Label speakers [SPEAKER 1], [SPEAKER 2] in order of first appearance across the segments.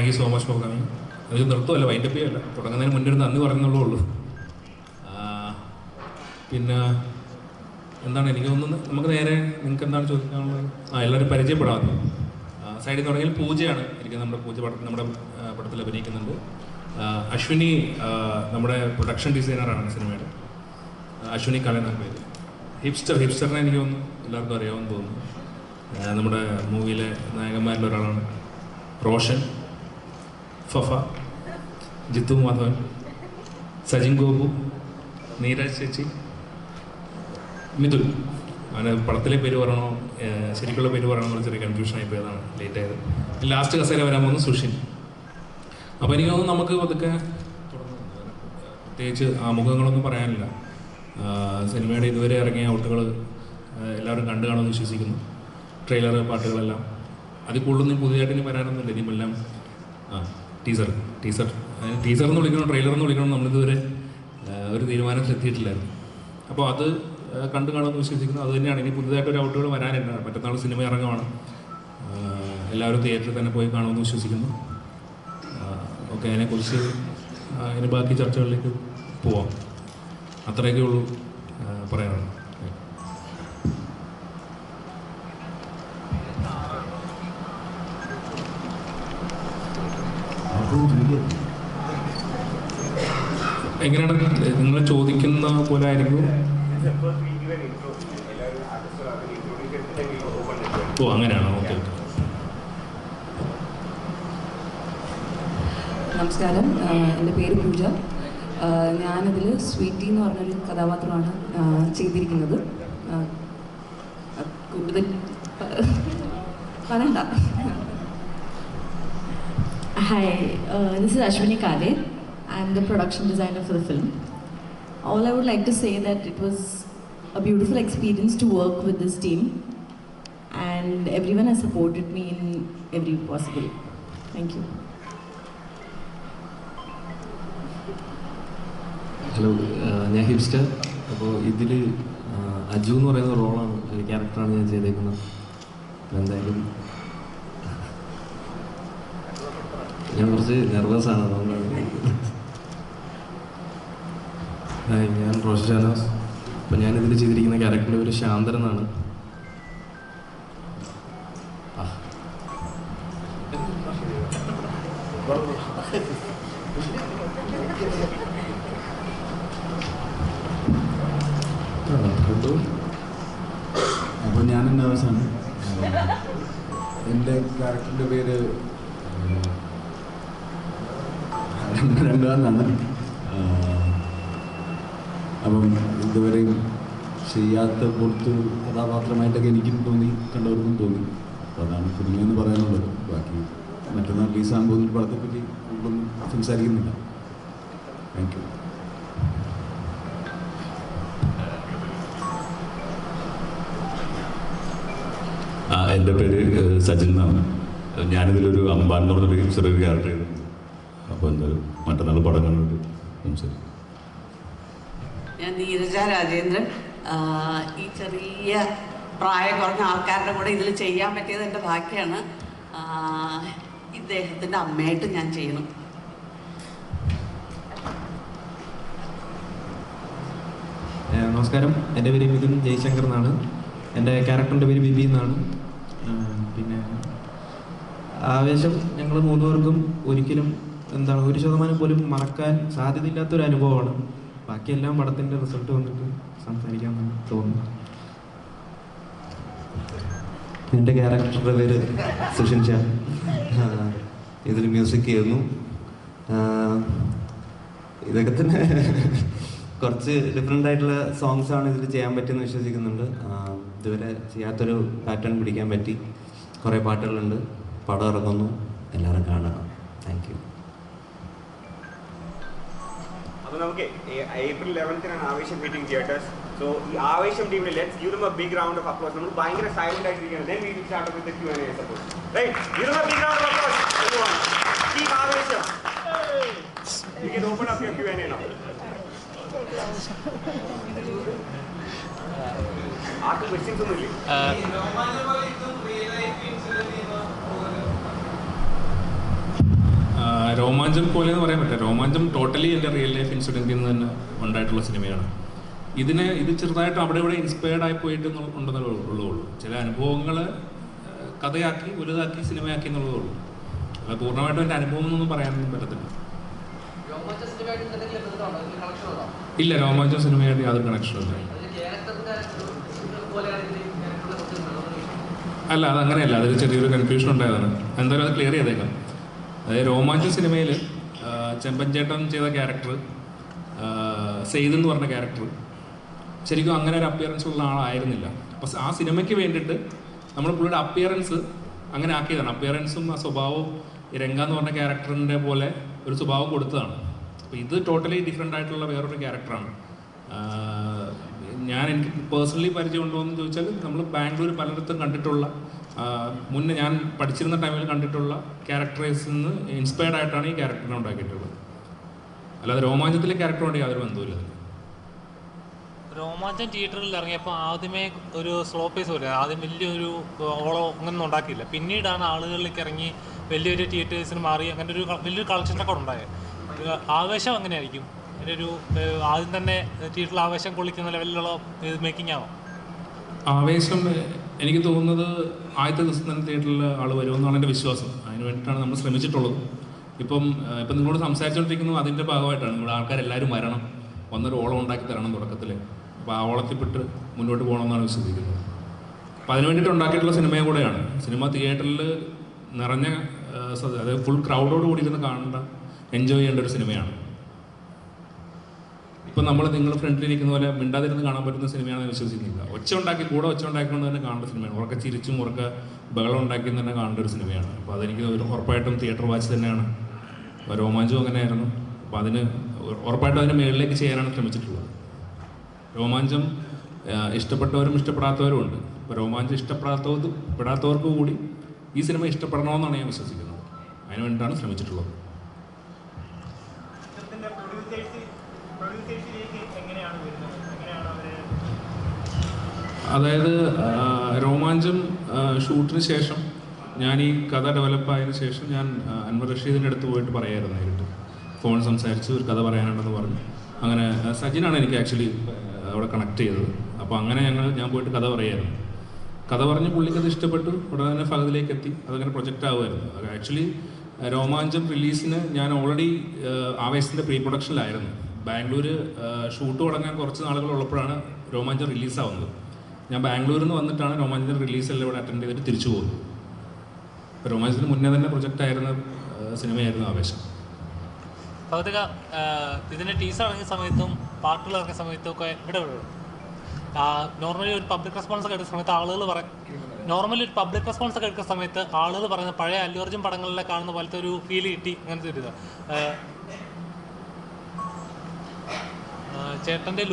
[SPEAKER 1] Thank you so much for coming. അതൊരു നൃത്തമല്ല, wind up ചെയ്യല്ല, തുടങ്ങുന്നതിന് മുന്നേ ഒരു നന്ദി പറയുന്നുള്ളൂ ഉള്ളൂ. പിന്നെ എന്താണ് എനിക്ക് തോന്നുന്നത്, നമുക്ക് നേരെ നിങ്ങൾക്ക് എന്താണ് ചോദിക്കാനുള്ളത്? എല്ലാവരും പരിചയപ്പെടാമല്ലോ. സൈഡിൽ തുടങ്ങിയാൽ പൂജയാണ് ഇരിക്കുന്നത്. നമ്മുടെ പടത്തിൽ അഭിനയിക്കുന്നുണ്ട്. അശ്വിനി നമ്മുടെ പ്രൊഡക്ഷൻ ഡിസൈനറാണ് സിനിമയുടെ. അശ്വിനി കല എന്ന പേര്. ഹിപ്സ്റ്ററിനെ എനിക്ക് തോന്നുന്നു എല്ലാവർക്കും അറിയാമെന്ന് തോന്നുന്നു. നമ്മുടെ മൂവിയിലെ നായകന്മാരിൽ ഒരാളാണ്. റോഷൻ, ഫഫ, ജിത്തു മാധവൻ, സജിൻ ഗോപു, നീരജ് ചേച്ചി, മിഥുൻ. അങ്ങനെ പടത്തിലെ പേര് പറയണോ ശരിക്കുള്ള പേര് പറയണമെന്നുള്ള ചെറിയ കൺഫ്യൂഷനായി പോയതാണ്, ലേറ്റ് ആയത്. ലാസ്റ്റ് കസേര വരാൻ പോകുന്നത് സുഷിൻ. അപ്പോൾ എനിക്ക് തോന്നുന്നു നമുക്ക് അതൊക്കെ പ്രത്യേകിച്ച് ആമുഖങ്ങളൊന്നും പറയാനില്ല. സിനിമയുടെ ഇതുവരെ ഇറങ്ങിയ ഔട്ടുകൾ എല്ലാവരും കണ്ടു കാണുമെന്ന് വിശ്വസിക്കുന്നു. ട്രെയിലർ, പാട്ടുകളെല്ലാം. അതിൽ കൂടുതലൊന്നും പുതിയതായിട്ട് ഇനി വരാനൊന്നുമില്ല. ഇനിയുമെല്ലാം ടീസർ എന്ന് വിളിക്കണം, ട്രെയിലർ എന്ന് വിളിക്കണം, നമ്മളിതുവരെ ഒരു തീരുമാനത്തിൽ എത്തിയിട്ടില്ലായിരുന്നു. അപ്പോൾ അത് കണ്ടു കാണുമെന്ന് വിശ്വസിക്കുന്നു. അത് തന്നെയാണ്. ഇനി പുതുതായിട്ടൊരു ഔട്ടുകൾ വരാനുണ്ട്. മറ്റന്നാൾ സിനിമ ഇറങ്ങുവാണ്. എല്ലാവരും തിയേറ്ററിൽ തന്നെ പോയി കാണുമെന്ന് വിശ്വസിക്കുന്നു. ഓക്കെ, അതിനെക്കുറിച്ച് അതിന് ബാക്കി ചർച്ചകളിലേക്ക് പോവാം. അത്രയൊക്കെ ഉള്ളൂ പറയാനുള്ളത്. എങ്ങനെയാണ് നിങ്ങൾ ചോദിക്കുന്ന പോലെ ആയിരിക്കും? ഓ, അങ്ങനെയാണോ? ഓക്കെ.
[SPEAKER 2] നമസ്കാരം, എൻ്റെ പേര് പൂജ. ഞാനതിൽ സ്വീറ്റി എന്ന് പറഞ്ഞൊരു കഥാപാത്രമാണ് ചെയ്തിരിക്കുന്നത്. കൂടുതൽ പറയണ്ട.
[SPEAKER 3] Hi, this is Ashwini Kale. I'm the production designer for the film. All I would like to say that it was a beautiful experience to work with this team, and everyone has supported me in every possible. Thank you.
[SPEAKER 4] Hello, ഞാൻ hipster. അപ്പോൾ ഇതിൽ അജു എന്ന് പറയുന്ന റോളാണ്, ഒരു ക്യാരക്ടറാണ് ഞാൻ ചെയ്തേക്കുന്നത്. എന്തായാലും ഞാൻ കുറച്ച് നെർവസാണ്, അതുകൊണ്ടാണ്. ഞാൻ റോഷൻ ഷാനാസ്. അപ്പോൾ ഞാനിതിൽ ചെയ്തിരിക്കുന്ന ക്യാരക്ടറിൻ്റെ പേര് ശാന്തൻ എന്നാണ്.
[SPEAKER 5] അപ്പോൾ ഞാനും നെർവസാണ്. എൻ്റെ ക്യാരക്ടറിൻ്റെ പേര് രണ്ടാമെന്നാണ്. അപ്പം ഇതുവരെയും ചെയ്യാത്ത പുറത്ത് കഥാപാത്രമായിട്ടൊക്കെ എനിക്കും തോന്നി, കണ്ടവർക്കും തോന്നി. അപ്പോൾ അതാണ് കുടുങ്ങിയെന്ന് പറയാനുള്ളത്. ബാക്കി മറ്റന്നാൾ റിലീസാകാൻ പോകുന്ന പടത്തെപ്പറ്റി കൂടുതലൊന്നും സംസാരിക്കുന്നില്ല. Thank you.
[SPEAKER 6] എൻ്റെ പേര് സജിൻ എന്നാണ്. ഞാനിതിലൊരു അമ്പാൻ എന്ന് പറഞ്ഞൊരു ചെറിയൊരു ക്യാരക്ടർ ചെയ്തിട്ടുണ്ട്. അപ്പോൾ എന്തായാലും മറ്റന്നാൾ പടം കണ്ടിട്ട് സംസാരിക്കും.
[SPEAKER 7] ഞാൻ നീരജ രാജേന്ദ്രൻ. ഈ ചെറിയ പ്രായം കുറഞ്ഞ ആൾക്കാരുടെ കൂടെ ഇതിൽ ചെയ്യാൻ പറ്റിയത് എൻ്റെ ഭാഗ്യമാണ്. ഇദ്ദേഹത്തിൻ്റെ അമ്മയായിട്ട് ഞാൻ ചെയ്യണം.
[SPEAKER 4] നമസ്കാരം, എൻ്റെ പേര് മിഥുൻ ജയശങ്കർ എന്നാണ്. എൻ്റെ ക്യാരക്ടറിൻ്റെ പേര് ബിബി എന്നാണ്. പിന്നെ ആവേശം ഞങ്ങൾ മൂന്നുപേർക്കും ഒരിക്കലും 1% പോലും മറക്കാൻ സാധ്യതയില്ലാത്തൊരു അനുഭവമാണ്. ബാക്കിയെല്ലാം പടത്തിൻ്റെ റിസൾട്ട് വന്നിട്ട് സംസാരിക്കാമെന്ന് തോന്നുന്നു. എൻ്റെ ക്യാരക്ടറുടെ പേര് സുഷിൻ ഷാ. ഇതിൽ മ്യൂസിക് ചെയ്യുന്നു. ഇതൊക്കെ തന്നെ കുറച്ച് ഡിഫറെൻ്റ് ആയിട്ടുള്ള സോങ്സാണ് ഇതിൽ ചെയ്യാൻ പറ്റുമെന്ന് വിശ്വസിക്കുന്നുണ്ട്. ഇതുവരെ ചെയ്യാത്തൊരു പാറ്റേൺ പിടിക്കാൻ പറ്റി. കുറേ പാട്ടുകളുണ്ട്. പടം ഇറങ്ങുന്നു, എല്ലാവരും കാണണം. Thank you.
[SPEAKER 8] അപ്പോൾ നമുക്ക് April 11th ആവേശം മീറ്റിംഗ് തിയേറ്റേഴ്സ്. സോ ഈ ആവേശം ടീമിൽ let's give them a big round of applause. നമ്മൾ ഭയങ്കര സൈലന്റ് ആയിട്ടിരിക്കുകയാണ്. Then we will start with the Q&A suppose. Right, give them a big round of applause everyone. Team Aavesham, you can open up your Q&A now. ആർക്ക് questions ഒന്നും ഇല്ലേ?
[SPEAKER 1] രോമാഞ്ചം പോലെ എന്ന് പറയാൻ പറ്റില്ല. രോമാഞ്ചം ടോട്ടലി എൻ്റെ റിയൽ ലൈഫ് ഇൻസിഡൻറ്റിൽ നിന്ന് തന്നെ ഉണ്ടായിട്ടുള്ള സിനിമയാണ്. ഇത് ചെറുതായിട്ട് അവിടെ ഇവിടെ ഇൻസ്പയർഡ് ആയി പോയിട്ട് ഉണ്ടെന്നേ ഉള്ളൂ. ചില അനുഭവങ്ങൾ കഥയാക്കി വലുതാക്കി സിനിമയാക്കി എന്നുള്ളതേ ഉള്ളൂ. അത് പൂർണ്ണമായിട്ടും എൻ്റെ അനുഭവം എന്നൊന്നും പറയാനൊന്നും പറ്റത്തില്ല. ഇല്ല, രോമാഞ്ചം സിനിമയായിട്ട് യാതൊരു കണക്ഷനും ഇല്ല. അല്ല, അതങ്ങനെയല്ല. അതിൽ ചെറിയൊരു കൺഫ്യൂഷൻ ഉണ്ടായതാണ്. എന്തായാലും അത് ക്ലിയർ ചെയ്തേക്കാം. അതായത് രോമാഞ്ചം സിനിമയിൽ ചെമ്പൻചേട്ടൻ ചെയ്ത ക്യാരക്ടർ, സെയ്ദ് എന്ന് പറഞ്ഞ ക്യാരക്ടർ ശരിക്കും അങ്ങനെ ഒരു അപ്പിയറൻസ് ഉള്ള ആളായിരുന്നില്ല. അപ്പോൾ ആ സിനിമയ്ക്ക് വേണ്ടിയിട്ട് നമ്മൾ പുള്ളിയുടെ അപ്പിയറൻസ് അങ്ങനെ ആക്കിയതാണ്. അപ്പിയറൻസും ആ സ്വഭാവവും ഈ രംഗ എന്ന് പറഞ്ഞ ക്യാരക്ടറിൻ്റെ പോലെ ഒരു സ്വഭാവം കൊടുത്തതാണ്. അപ്പോൾ ഇത് ടോട്ടലി ഡിഫറെൻ്റ് ആയിട്ടുള്ള വേറൊരു ക്യാരക്ടറാണ്. എനിക്ക് പേഴ്സണലി പരിചയമുണ്ടോ എന്ന് ചോദിച്ചാൽ നമ്മൾ ബാംഗ്ലൂർ പലയിടത്തും കണ്ടിട്ടുള്ള, മുന്നേ ഞാൻ പഠിച്ചിരുന്ന ടൈമിൽ കണ്ടിട്ടുള്ള ക്യാരക്ടേഴ്സിൽ നിന്ന് ഇൻസ്പയർഡ് ആയിട്ടാണ് ഈ ക്യാരക്ടറിനെ ഉണ്ടാക്കിയിട്ടുള്ളത്. അല്ലാതെ രോമാഞ്ചത്തിലെ ക്യാരക്ടറുകൊണ്ട് യാതൊരു ബന്ധവുമില്ല.
[SPEAKER 9] രോമാഞ്ചം തിയേറ്ററിൽ ഇറങ്ങിയപ്പോൾ ആദ്യമേ ഒരു സ്ലോ പേസ് പോലെ, ആദ്യം വലിയൊരു ഓളോ അങ്ങനെയൊന്നും ഉണ്ടാക്കിയില്ല. പിന്നീടാണ് ആളുകളിലേക്ക് ഇറങ്ങി വലിയൊരു തിയേറ്റേഴ്സിന് മാറി അങ്ങനെ ഒരു വലിയൊരു കളക്ഷൻ റെക്കോർഡ് ഉണ്ടായത്. ആവേശം അങ്ങനെയായിരിക്കും. എൻ്റെ ഒരു ആദ്യം തന്നെ തിയേറ്ററിൽ ആവേശം കൊള്ളിക്കുന്ന ലെവലിലുള്ള മേക്കിംഗ് ആണോ?
[SPEAKER 1] ആവേശം എനിക്ക് തോന്നുന്നത് ആദ്യത്തെ ദിവസം തന്നെ തിയേറ്ററിൽ ആൾ വരുമെന്നാണ് എൻ്റെ വിശ്വാസം. അതിന് വേണ്ടിയിട്ടാണ് നമ്മൾ ശ്രമിച്ചിട്ടുള്ളത്. ഇപ്പം നിങ്ങളോട് സംസാരിച്ചുകൊണ്ടിരിക്കുന്നത് അതിൻ്റെ ഭാഗമായിട്ടാണ്. ഇവിടെ ആൾക്കാരെല്ലാവരും വരണം, വന്നൊരു ഓളം ഉണ്ടാക്കി തരണം തുടക്കത്തിൽ. അപ്പോൾ ആ ഓളത്തിൽപ്പെട്ട് മുന്നോട്ട് പോകണമെന്നാണ് വിശ്വസിക്കുന്നത്. അപ്പോൾ അതിന് വേണ്ടിയിട്ട് ഉണ്ടാക്കിയിട്ടുള്ള സിനിമയും കൂടെയാണ്. സിനിമ തിയേറ്ററിൽ നിറഞ്ഞ, അതായത് ഫുൾ ക്രൗഡോട് കൂടി ഇരുന്ന് കാണേണ്ട, എൻജോയ് ചെയ്യേണ്ട ഒരു സിനിമയാണ്. ഇപ്പം നിങ്ങൾ ഫ്രണ്ടിലിരിക്കുന്ന പോലെ മിണ്ടാതിരുന്ന് കാണാൻ പറ്റുന്ന സിനിമയാണെന്ന് വിശ്വസിക്കുന്നില്ല. ഒച്ച ഉണ്ടാക്കിക്കൊണ്ട് തന്നെ കാണേണ്ട സിനിമയാണ്. ഉറക്കെ ചിരിച്ചും ഉറക്കെ ബഹളം ഉണ്ടാക്കി തന്നെ കാണേണ്ട ഒരു സിനിമയാണ്. അപ്പോൾ അതെനിക്ക് ഉറപ്പായിട്ടും തിയേറ്റർ വാച്ച് തന്നെയാണ്. രോമാഞ്ചം അങ്ങനെയായിരുന്നു. അപ്പോൾ ഉറപ്പായിട്ടും അതിന് മുകളിലേക്ക് ചെയ്യാനാണ് ശ്രമിച്ചിട്ടുള്ളത്. രോമാഞ്ചം ഇഷ്ടപ്പെട്ടവരും ഇഷ്ടപ്പെടാത്തവരും ഉണ്ട്. അപ്പോൾ രോമാഞ്ചം ഇഷ്ടപ്പെടാത്തവർക്ക് കൂടി ഈ സിനിമ ഇഷ്ടപ്പെടണമെന്നാണ് ഞാൻ വിശ്വസിക്കുന്നത്. അതിന് വേണ്ടിയിട്ടാണ് ശ്രമിച്ചിട്ടുള്ളത്. അതായത് രോമാഞ്ചം ഷൂട്ടിന് ശേഷം ഞാൻ ഈ കഥ ഡെവലപ്പായതിനു ശേഷം ഞാൻ അൻവർ റഷീദിൻ്റെ അടുത്ത് പോയിട്ട് പറയായിരുന്നു. നേരിട്ട് ഫോൺ സംസാരിച്ച് ഒരു കഥ പറയാനുണ്ടെന്ന് പറഞ്ഞു. അങ്ങനെ സജിനാണ് എനിക്ക് ആക്ച്വലി അവിടെ കണക്ട് ചെയ്തത്. അപ്പോൾ അങ്ങനെ ഞാൻ പോയിട്ട് കഥ പറയായിരുന്നു. കഥ പറഞ്ഞ് പുള്ളിക്കത് ഇഷ്ടപ്പെട്ടു. ഉടനെ തന്നെ ഫഹദിലേക്ക് എത്തി. അതങ്ങനെ പ്രൊജക്റ്റ് ആവുമായിരുന്നു. ആക്ച്വലി രോമാഞ്ചം റിലീസിന് ഞാൻ ഓൾറെഡി ആവേശത്തിൻ്റെ പ്രീ പ്രൊഡക്ഷനിലായിരുന്നു. ബാംഗ്ലൂർ ഷൂട്ട് തുടങ്ങാൻ കുറച്ച് നാളുകൾ ഉള്ളപ്പോഴാണ് രോമാഞ്ചം റിലീസാവുന്നത്. ഞാൻ ബാംഗ്ലൂരിൽ നിന്ന് വന്നിട്ടാണ് രോമാഞ്ചത്തിൻ്റെ റിലീസെല്ലാം ഇവിടെ അറ്റൻഡ് ചെയ്തിട്ട് തിരിച്ചു പോകുന്നത്. അപ്പോൾ രോമാഞ്ചത്തിന് മുന്നേ തന്നെ പ്രൊജക്റ്റ് ആയിരുന്ന സിനിമയായിരുന്നു ആവേശം.
[SPEAKER 9] ഭൗതിക ഇതിൻ്റെ ടീസർ ഇറങ്ങിയ സമയത്തും പാട്ടുകൾ ഇറങ്ങിയ സമയത്തും ഒക്കെ ഇവിടെ നോർമലി ഒരു പബ്ലിക് റെസ്പോൺസ് ഒക്കെ എടുക്കുന്ന സമയത്ത് ആളുകൾ പറയുന്ന പഴയ അല്ലു അർജുൻ പടങ്ങളിലെ കാണുന്ന പോലത്തെ ഒരു ഫീൽ കിട്ടി. അങ്ങനത്തെ ഒരു ഇത് ചേട്ടൻ്റെ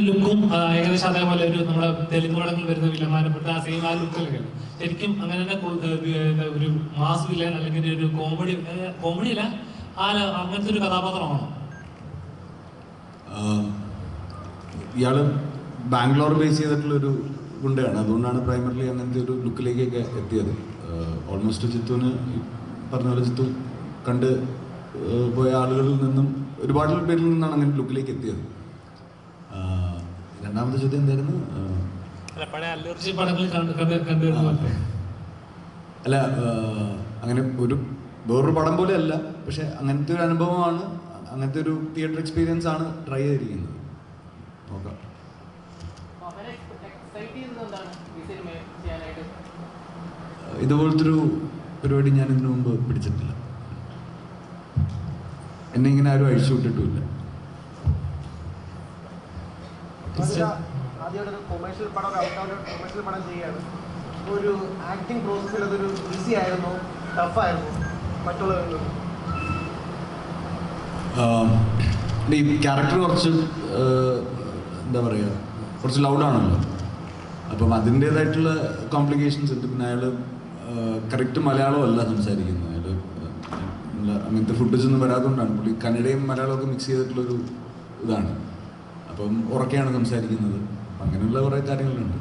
[SPEAKER 9] ലുക്കും ഏകദേശം അതേപോലെ ഒരു നമ്മുടെ തെലുങ്ക് പടങ്ങളിൽ വരുന്ന വില്ലന്മാരപ്പെട്ട ആ സെയിം ആ ലുക്കിലൊക്കെ ശരിക്കും അങ്ങനെ തന്നെ ഒരു മാസ് വില്ലൻ അല്ലെങ്കിൽ ഒരു കോമഡിയല്ല അങ്ങനത്തെ ഒരു കഥാപാത്രമാണോ?
[SPEAKER 5] ഇയാള് ബാംഗ്ലൂർ ബേസ് ചെയ്തിട്ടുള്ളൊരു ഗുണ്ടയാണ്. അതുകൊണ്ടാണ് പ്രൈമറിലി അങ്ങനത്തെ ഒരു ലുക്കിലേക്കൊക്കെ എത്തിയത്. ഓൾമോസ്റ്റ് ജിത്തുവിന് പറഞ്ഞ പോലെ ജിത്തു കണ്ട് പോയ ആളുകളിൽ നിന്നും ഒരുപാട് പേരിൽ നിന്നാണ് അങ്ങനെ ലുക്കിലേക്ക് എത്തിയത്. രണ്ടാമത്തെ ചോദ്യം എന്തായിരുന്നു? അല്ല, അങ്ങനെ വേറൊരു പടം പോലെ അല്ല, പക്ഷെ അങ്ങനത്തെ ഒരു അനുഭവമാണ്, അങ്ങനത്തെ ഒരു തിയേറ്റർ എക്സ്പീരിയൻസ് ആണ് ട്രൈ ചെയ്തിരിക്കുന്നത്. നോക്കാം. ഇതുപോലത്തെ ഒരു പരിപാടി ഞാൻ ഇതിനു മുമ്പ് പിടിച്ചിട്ടില്ല. എന്നെ ഇങ്ങനെ ആരും അഴിച്ചു വിട്ടിട്ടുമില്ല.
[SPEAKER 10] ആദ്യമായിട്ടൊരു കൊമേഴ്ഷ്യൽ പടം ചെയ്യുകയാണ്. അപ്പോൾ ഒരു ആക്ടിങ് പ്രോസസ്സിൽ അതൊരു ഈസി ആയിരുന്നു, ടഫായിരുന്നു മറ്റുള്ളവരിൽ?
[SPEAKER 5] ഈ ക്യാരക്ടർ കുറച്ച് എന്താ പറയുക, കുറച്ച് ലൗഡാണല്ലോ. അപ്പം അതിൻ്റേതായിട്ടുള്ള കോംപ്ലിക്കേഷൻസ് ഉണ്ട്. പിന്നെ അയാൾ കറക്റ്റ് മലയാളം അല്ല സംസാരിക്കുന്നത്. അയാൾ അങ്ങനത്തെ ഫുട്ടേജ് ഒന്നും വരാത്തതുകൊണ്ടാണ്. പുള്ളി കന്നഡയും മലയാളമൊക്കെ മിക്സ് ചെയ്തിട്ടുള്ളൊരു ഇതാണ്. അപ്പം ഉറക്കെയാണ് സംസാരിക്കുന്നത്. അങ്ങനെയുള്ള കുറേ കാര്യങ്ങളുണ്ട്.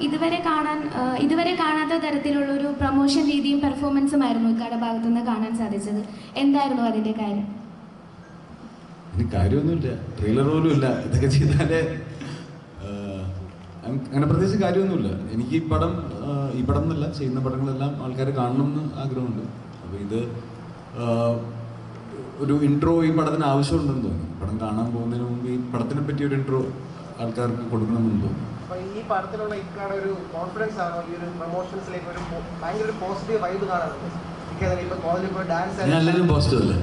[SPEAKER 11] ഇതുവരെ കാണാത്ത തരത്തിലുള്ള ഒരു പ്രൊമോഷൻ രീതിയും പെർഫോമൻസും ആയിരുന്നു ഇക്കാടെ ഭാഗത്തുനിന്ന് കാണാൻ സാധിച്ചത്. എന്തായിരുന്നു അതിന്റെ കാര്യം?
[SPEAKER 5] കാര്യമൊന്നുമില്ല, ട്രെയിലർ പോലും ഇല്ല. ഇതൊക്കെ ചെയ്താലേ അങ്ങനെ പ്രത്യേകിച്ച് കാര്യമൊന്നുമില്ല. എനിക്ക് ഈ പടം എന്നല്ല, ചെയ്യുന്ന പടങ്ങളെല്ലാം ആൾക്കാർ കാണണമെന്ന് ആഗ്രഹമുണ്ട്. അപ്പോൾ ഇത് ഒരു ഇൻട്രോ ഈ പടത്തിന് ആവശ്യമുണ്ടെന്ന് തോന്നി. പടം കാണാൻ പോകുന്നതിന് മുമ്പ് ഈ പടത്തിനെ പറ്റി ഒരു ഇൻട്രോ ആൾക്കാർക്ക് കൊടുക്കണമെന്ന് തോന്നി.
[SPEAKER 10] അപ്പോൾ ഈ പടത്തിലുള്ള ഇക്കാടെ ഒരു കോൺഫിഡൻസ് ആണോ ഈ ഒരു പ്രൊമോഷൻസിലേക്ക് ഒരു ഭയങ്കര ഒരു പോസിറ്റീവ് വൈബ് കാണാറുണ്ട്?
[SPEAKER 5] ഞാൻ പോസിറ്റീവ് അല്ലേ?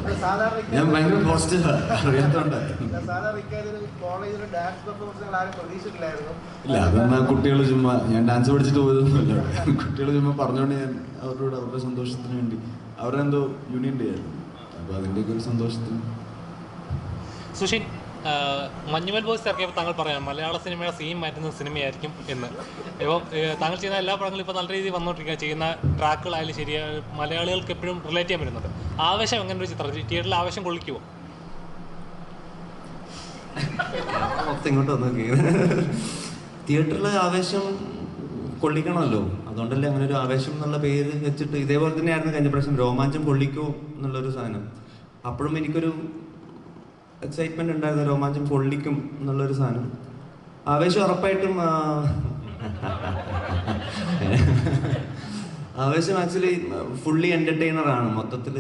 [SPEAKER 5] ഞാൻ ഭയങ്കര പോസിറ്റീവ് അറിയാത്തോണ്ട്. ഇല്ല, അതെന്നാ കുട്ടികൾ ചുമ്മാ, ഞാൻ ഡാൻസ് പഠിച്ചിട്ട് പോയതൊന്നുമല്ല. കുട്ടികൾ ചുമ്മാ പറഞ്ഞോണ്ട് ഞാൻ അവരുടെ സന്തോഷത്തിന് വേണ്ടി അവരെന്തോ യൂണിയൻ ഡേ ആയിരുന്നു, അപ്പോൾ അതിൻ്റെയൊക്കെ ഒരു സന്തോഷത്തിന്.
[SPEAKER 9] സുഷിൻ, മഞ്ഞുമൽ ബോയ്സ് ഇറക്കിയപ്പോൾ താങ്കൾ പറയാം മലയാള സിനിമയുടെ സീൻ മാറ്റുന്ന സിനിമയായിരിക്കും എന്ന്. ഇപ്പോൾ താങ്കൾ ചെയ്യുന്ന എല്ലാ പടങ്ങളും ഇപ്പോൾ നല്ല രീതിയിൽ വന്നുകൊണ്ടിരിക്കുക, ചെയ്യുന്ന ട്രാക്കുകളായാലും ശരിയാണ് മലയാളികൾക്ക് എപ്പോഴും റിലേറ്റ് ചെയ്യാൻ പറ്റുന്നത്. ആവേശം എങ്ങനെ ഒരു ചിത്രം തിയേറ്ററിൽ ആവേശം കൊള്ളിക്കുമോ?
[SPEAKER 4] ഇങ്ങോട്ട് വന്നു തിയേറ്ററിൽ ആവേശം കൊള്ളിക്കണമല്ലോ, അതുകൊണ്ടല്ലേ അങ്ങനെ ഒരു ആവേശം എന്നുള്ള പേര് വെച്ചിട്ട്. ഇതേപോലെ തന്നെയായിരുന്നു കഴിഞ്ഞ പ്രാവശ്യം രോമാഞ്ചം കൊള്ളിക്കോ എന്നുള്ളൊരു സാധനം. അപ്പോഴും എനിക്കൊരു എക്സൈറ്റ്മെന്റ് ഉണ്ടായിരുന്നു, രോമാഞ്ചം കൊള്ളിക്കും എന്നുള്ളൊരു സാധനം. ആവേശം ഉറപ്പായിട്ടും ആവേശം ആക്ച്വലി ഫുള്ളി എൻ്റർടൈനറാണ്. മൊത്തത്തിൽ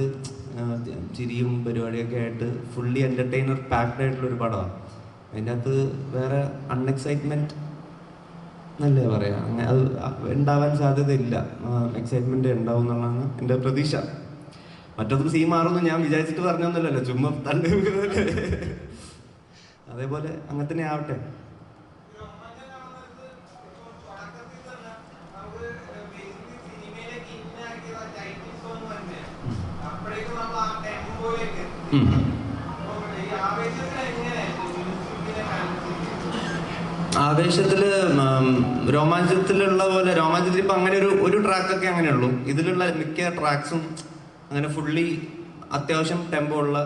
[SPEAKER 4] ചിരിയും പരിപാടിയൊക്കെ ആയിട്ട് ഫുള്ളി എൻ്റർടൈനർ പാക്ഡ് ആയിട്ടുള്ളൊരു പടമാണ്. അതിൻ്റെ അകത്ത് വേറെ അൺഎക്സൈറ്റ്മെൻറ്റ് എന്നല്ലേ പറയാം, അങ്ങനെ അത് ഉണ്ടാവാൻ സാധ്യതയില്ല. എക്സൈറ്റ്മെൻറ്റ് ഉണ്ടാവും എന്നുള്ളതാണ് എൻ്റെ പ്രതീക്ഷ. മറ്റൊന്നും സീൻ മാറുമെന്ന് ഞാൻ വിചാരിച്ചിട്ട് പറഞ്ഞൊന്നുമല്ലല്ലോ, ചുമ്മാ തണ്ട്. അതേപോലെ അങ്ങനെ തന്നെ ആവട്ടെ. ആവേശത്തില് രോമാഞ്ചത്തിലുള്ള പോലെ, രോമാഞ്ചത്തിൽ ഇപ്പൊ അങ്ങനെ ഒരു ട്രാക്കൊക്കെ അങ്ങനെയുള്ളൂ. ഇതിലുള്ള മിക്ക ട്രാക്സും അങ്ങനെ ഫുള്ളി അത്യാവശ്യം ടെമ്പോ ഉള്ള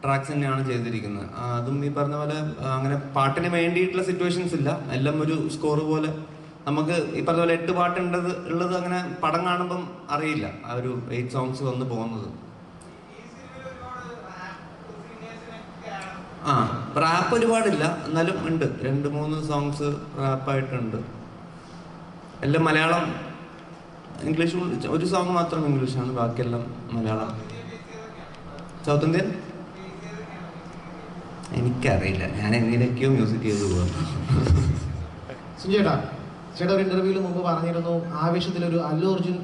[SPEAKER 4] ട്രാക്സ് തന്നെയാണ് ചെയ്തിരിക്കുന്നത്. അതും ഈ പറഞ്ഞ പോലെ അങ്ങനെ പാട്ടിന് വേണ്ടിയിട്ടുള്ള സിറ്റുവേഷൻസ് ഇല്ല, എല്ലാം ഒരു സ്കോർ പോലെ. നമുക്ക് ഈ പറഞ്ഞ പോലെ 8 പാട്ട് ഉള്ളത് അങ്ങനെ പടം കാണുമ്പം അറിയില്ല, ആ ഒരു 8 സോങ്സ് വന്ന് പോകുന്നത്. റാപ്പ് ഒരുപാടില്ല, എന്നാലും ഉണ്ട് 2-3 സോങ്സ് റാപ്പായിട്ടുണ്ട്. എല്ലാം മലയാളം, ഇംഗ്ലീഷും ഒരു സോങ് മാത്രം ഇംഗ്ലീഷാണ്, ബാക്കിയെല്ലാം മലയാളം. സൗത്ത് ഇന്ത്യൻ എനിക്കറിയില്ല, ഞാൻ എങ്ങനെയൊക്കെയോ മ്യൂസിക് ചെയ്ത് പോവാം.
[SPEAKER 10] സുജേട്ടാ, ചേട്ടാ ഒരു ഇന്റർവ്യൂവിൽ മുമ്പ് പറഞ്ഞിരുന്നു ആവേശത്തിലൊരു അർജുൻ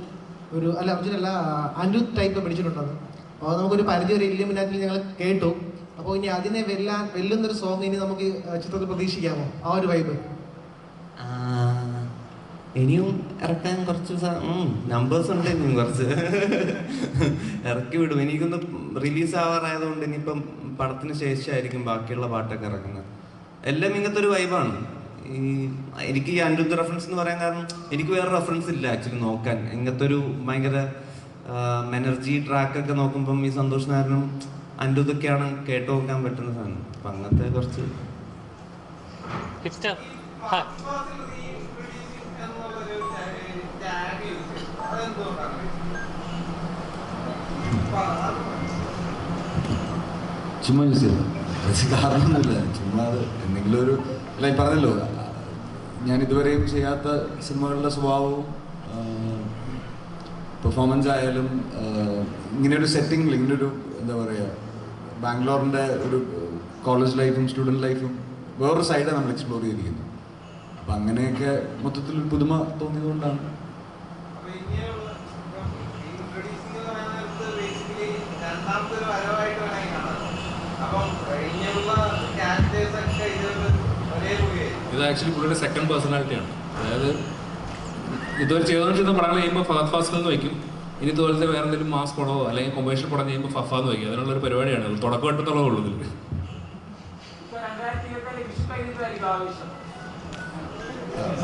[SPEAKER 10] അനിരുദ്ധ് ടൈപ്പ് പിടിച്ചിട്ടുണ്ടെന്ന്. അപ്പോൾ നമുക്കൊരു പരിധി വരെ ഇല്ലുമിനാറ്റിൽ ഞങ്ങൾ കേട്ടു. അപ്പോൾ ഇനി അതിനെ വെല്ലുന്നൊരു സോങ് ഇനി നമുക്ക് ചിത്രത്തിൽ പ്രതീക്ഷിക്കാമോ? ആ ഒരു വൈബ്
[SPEAKER 4] ഇനിയും ഇറക്കാൻ കുറച്ച് നമ്പേഴ്സ് ഉണ്ട്, ഇനിയും കുറച്ച് ഇറക്കി വിടും. എനിക്കൊന്ന് റിലീസ് ആവാറായതുകൊണ്ട് ഇനിയിപ്പം പടത്തിന് ശേഷമായിരിക്കും ബാക്കിയുള്ള പാട്ടൊക്കെ ഇറക്കുന്നത്. എല്ലാം ഇങ്ങനത്തെ ഒരു വൈബാണ്. എനിക്ക് ഈ അനിരുദ്ധ റെഫറൻസ് എന്ന് പറയാൻ കാരണം എനിക്ക് വേറെ റെഫറൻസ് ഇല്ല ആക്ച്വലി നോക്കാൻ. ഇങ്ങനത്തെ ഒരു ഭയങ്കര എനർജി ട്രാക്കൊക്കെ നോക്കുമ്പം ഈ സന്തോഷ് നായരനും അനിരുദ്ധൊക്കെയാണ് കേട്ടു നോക്കാൻ പറ്റുന്ന സാധനം. അപ്പം അങ്ങനത്തെ കുറച്ച്
[SPEAKER 5] ചുമ്മാ യൂസ് ചെയ്ത കാരണമൊന്നുമില്ല, ചുമ്മാ അത് എന്തെങ്കിലും ഒരു ലൈക്ക് പറഞ്ഞല്ലോ, ഞാൻ ഇതുവരെയും ചെയ്യാത്ത സിനിമകളുടെ സ്വഭാവവും പെർഫോമൻസ് ആയാലും ഇങ്ങനെയൊരു സെറ്റിങ്ങിൽ ഇങ്ങനൊരു എന്താ പറയുക, ബാംഗ്ലൂരിൻ്റെ ഒരു കോളേജ് ലൈഫും സ്റ്റുഡൻറ്റ് ലൈഫും വേറൊരു സൈഡാണ് നമ്മൾ എക്സ്പ്ലോർ ചെയ്തിരിക്കുന്നത്. അപ്പം അങ്ങനെയൊക്കെ മൊത്തത്തിൽ ഒരു പുതുമ തോന്നിയതുകൊണ്ടാണ്.
[SPEAKER 1] ഇത് ആക്ച്വലി പുള്ളിയുടെ സെക്കൻഡ് പേഴ്സണാലിറ്റിയാണ്. അതായത് ഇതുവരെ ചെയ്തുകൊണ്ടിരുന്ന പടങ്ങൾ ചെയ്യുമ്പോൾ ഫഹദ് ഫാസിൽ എന്ന് വയ്ക്കും, ഇനി ഇതുപോലത്തെ വേറെ എന്തെങ്കിലും മാസ് പടമോ അല്ലെങ്കിൽ കൊമേഴ്ഷ്യൽ പടം ചെയ്യുമ്പോൾ ഫഫ എന്ന് വയ്ക്കും. അതിനുള്ളൊരു പരിപാടിയാണ്, തുടക്കമായിട്ടുള്ള ഉള്ളൂ ഇതിൽ.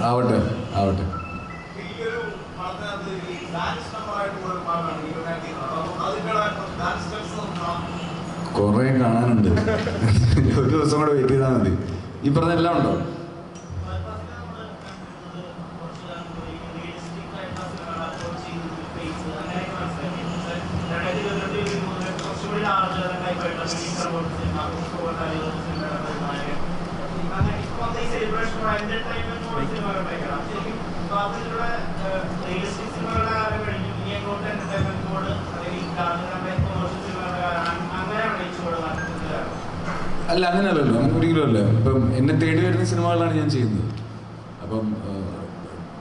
[SPEAKER 5] ആവട്ടെ ആവട്ടെ. കുറേ കാണാനുണ്ട്, ഒരു ദിവസം കൂടെ വെയിറ്റ് ചെയ്താൽ മതി. ഈ പറഞ്ഞ എല്ലാം ഉണ്ടോ? അല്ല, അങ്ങനെയല്ലല്ലോ, അങ്ങനെ ഒരിക്കലും അല്ല. ഇപ്പം എന്നെ തേടി വരുന്ന സിനിമകളാണ് ഞാൻ ചെയ്യുന്നത്. അപ്പം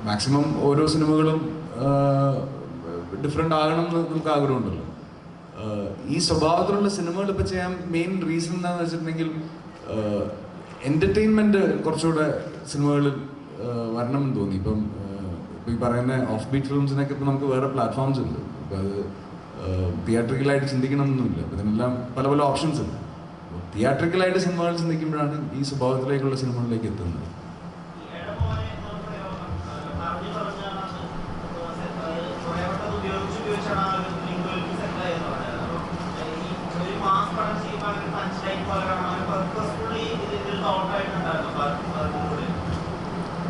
[SPEAKER 5] മാക്സിമം ഓരോ സിനിമകളും ഡിഫറെൻ്റ് ആകണം എന്ന് നമുക്ക് ആഗ്രഹമുണ്ടല്ലോ. ഈ സ്വഭാവത്തിലുള്ള സിനിമകൾ ഇപ്പോൾ ചെയ്യാൻ മെയിൻ റീസൺ എന്താണെന്ന് വെച്ചിട്ടുണ്ടെങ്കിൽ എൻ്റർടൈൻമെൻറ്റ് കുറച്ചുകൂടെ സിനിമകളിൽ വരണമെന്ന് തോന്നി. ഇപ്പം ഈ പറയുന്ന ഓഫ് ബീറ്റ് ഫിലിംസിനൊക്കെ ഇപ്പം നമുക്ക് വേറെ പ്ലാറ്റ്ഫോംസ് ഉണ്ട്. ഇപ്പം അത് തിയേറ്ററിക്കലായിട്ട് ചിന്തിക്കണമെന്നൊന്നുമില്ല. അപ്പം ഇതിനെല്ലാം പല പല ഓപ്ഷൻസ് ഉണ്ട്. തിയേറ്ററിക്കലായിട്ട് സിനിമകൾ ചിന്തിക്കുമ്പോഴാണ് ഈ സ്വഭാവത്തിലേക്കുള്ള സിനിമകളിലേക്ക് എത്തുന്നത്.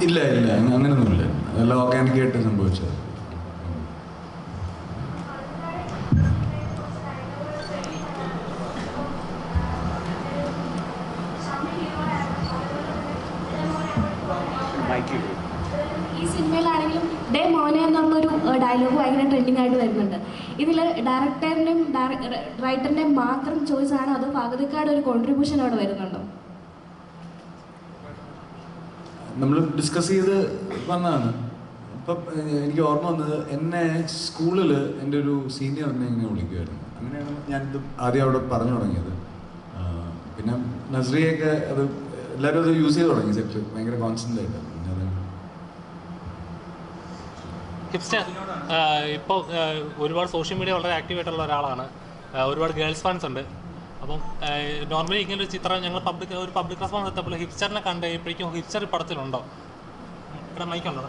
[SPEAKER 5] ഇല്ല ഇല്ല, അങ്ങനെയൊന്നുമില്ല. എല്ലാം ഓർഗാനിക്കായിട്ട് സംഭവിച്ചത്.
[SPEAKER 11] ഈ സിനിമയിലാണെങ്കിലും ഡേ മോനെ എന്നുള്ളൊരു ഡയലോഗ് ഭയങ്കര ട്രെൻഡിങ് ആയിട്ട് വരുന്നുണ്ട്. ഇതിൽ ഡയറക്ടറിൻ്റെയും റൈറ്ററിൻ്റെയും മാത്രം ചോയ്സ് ആണോ അതോ ഫഹദിക്കയുടെ ഒരു കോൺട്രിബ്യൂഷൻ അവിടെ വരുന്നുണ്ടോ?
[SPEAKER 5] നമ്മൾ ഡിസ്കസ് ചെയ്ത് വന്നതാണ്. അപ്പം എനിക്ക് ഓർമ്മ വന്നത്, എന്നെ സ്കൂളിൽ എൻ്റെ ഒരു സീനിയർ എന്നെ ഇങ്ങനെ വിളിക്കുമായിരുന്നു. അങ്ങനെയാണ് ഞാനിത് ആദ്യം അവിടെ പറഞ്ഞു തുടങ്ങിയത്. പിന്നെ നസ്രിയൊക്കെ അത് എല്ലാവരും അത് യൂസ് ചെയ്ത് തുടങ്ങി സെറ്റ് ഭയങ്കര കോൺസ്റ്റൻ്റ് ആയിട്ട്.
[SPEAKER 9] ഹിപ്സ്റ്റർ ഇപ്പോൾ ഒരുപാട് സോഷ്യൽ മീഡിയ വളരെ ആക്റ്റീവായിട്ടുള്ള ഒരാളാണ്. ഒരുപാട് ഗേൾസ് ഫാൻസ് ഉണ്ട്. അപ്പം നോർമലി ഇങ്ങനെ ഒരു ചിത്രം ഞങ്ങൾ ഒരു പബ്ലിക് റെസ്പോൺസ് എത്തപ്പോൾ ഹിപ്സ്റ്ററിനെ കണ്ടപ്പോഴേക്കും ഹിപ്സ്റ്റർ ഈ പടത്തിലുണ്ടോ? ഇവിടെ മൈക്കുണ്ടോ?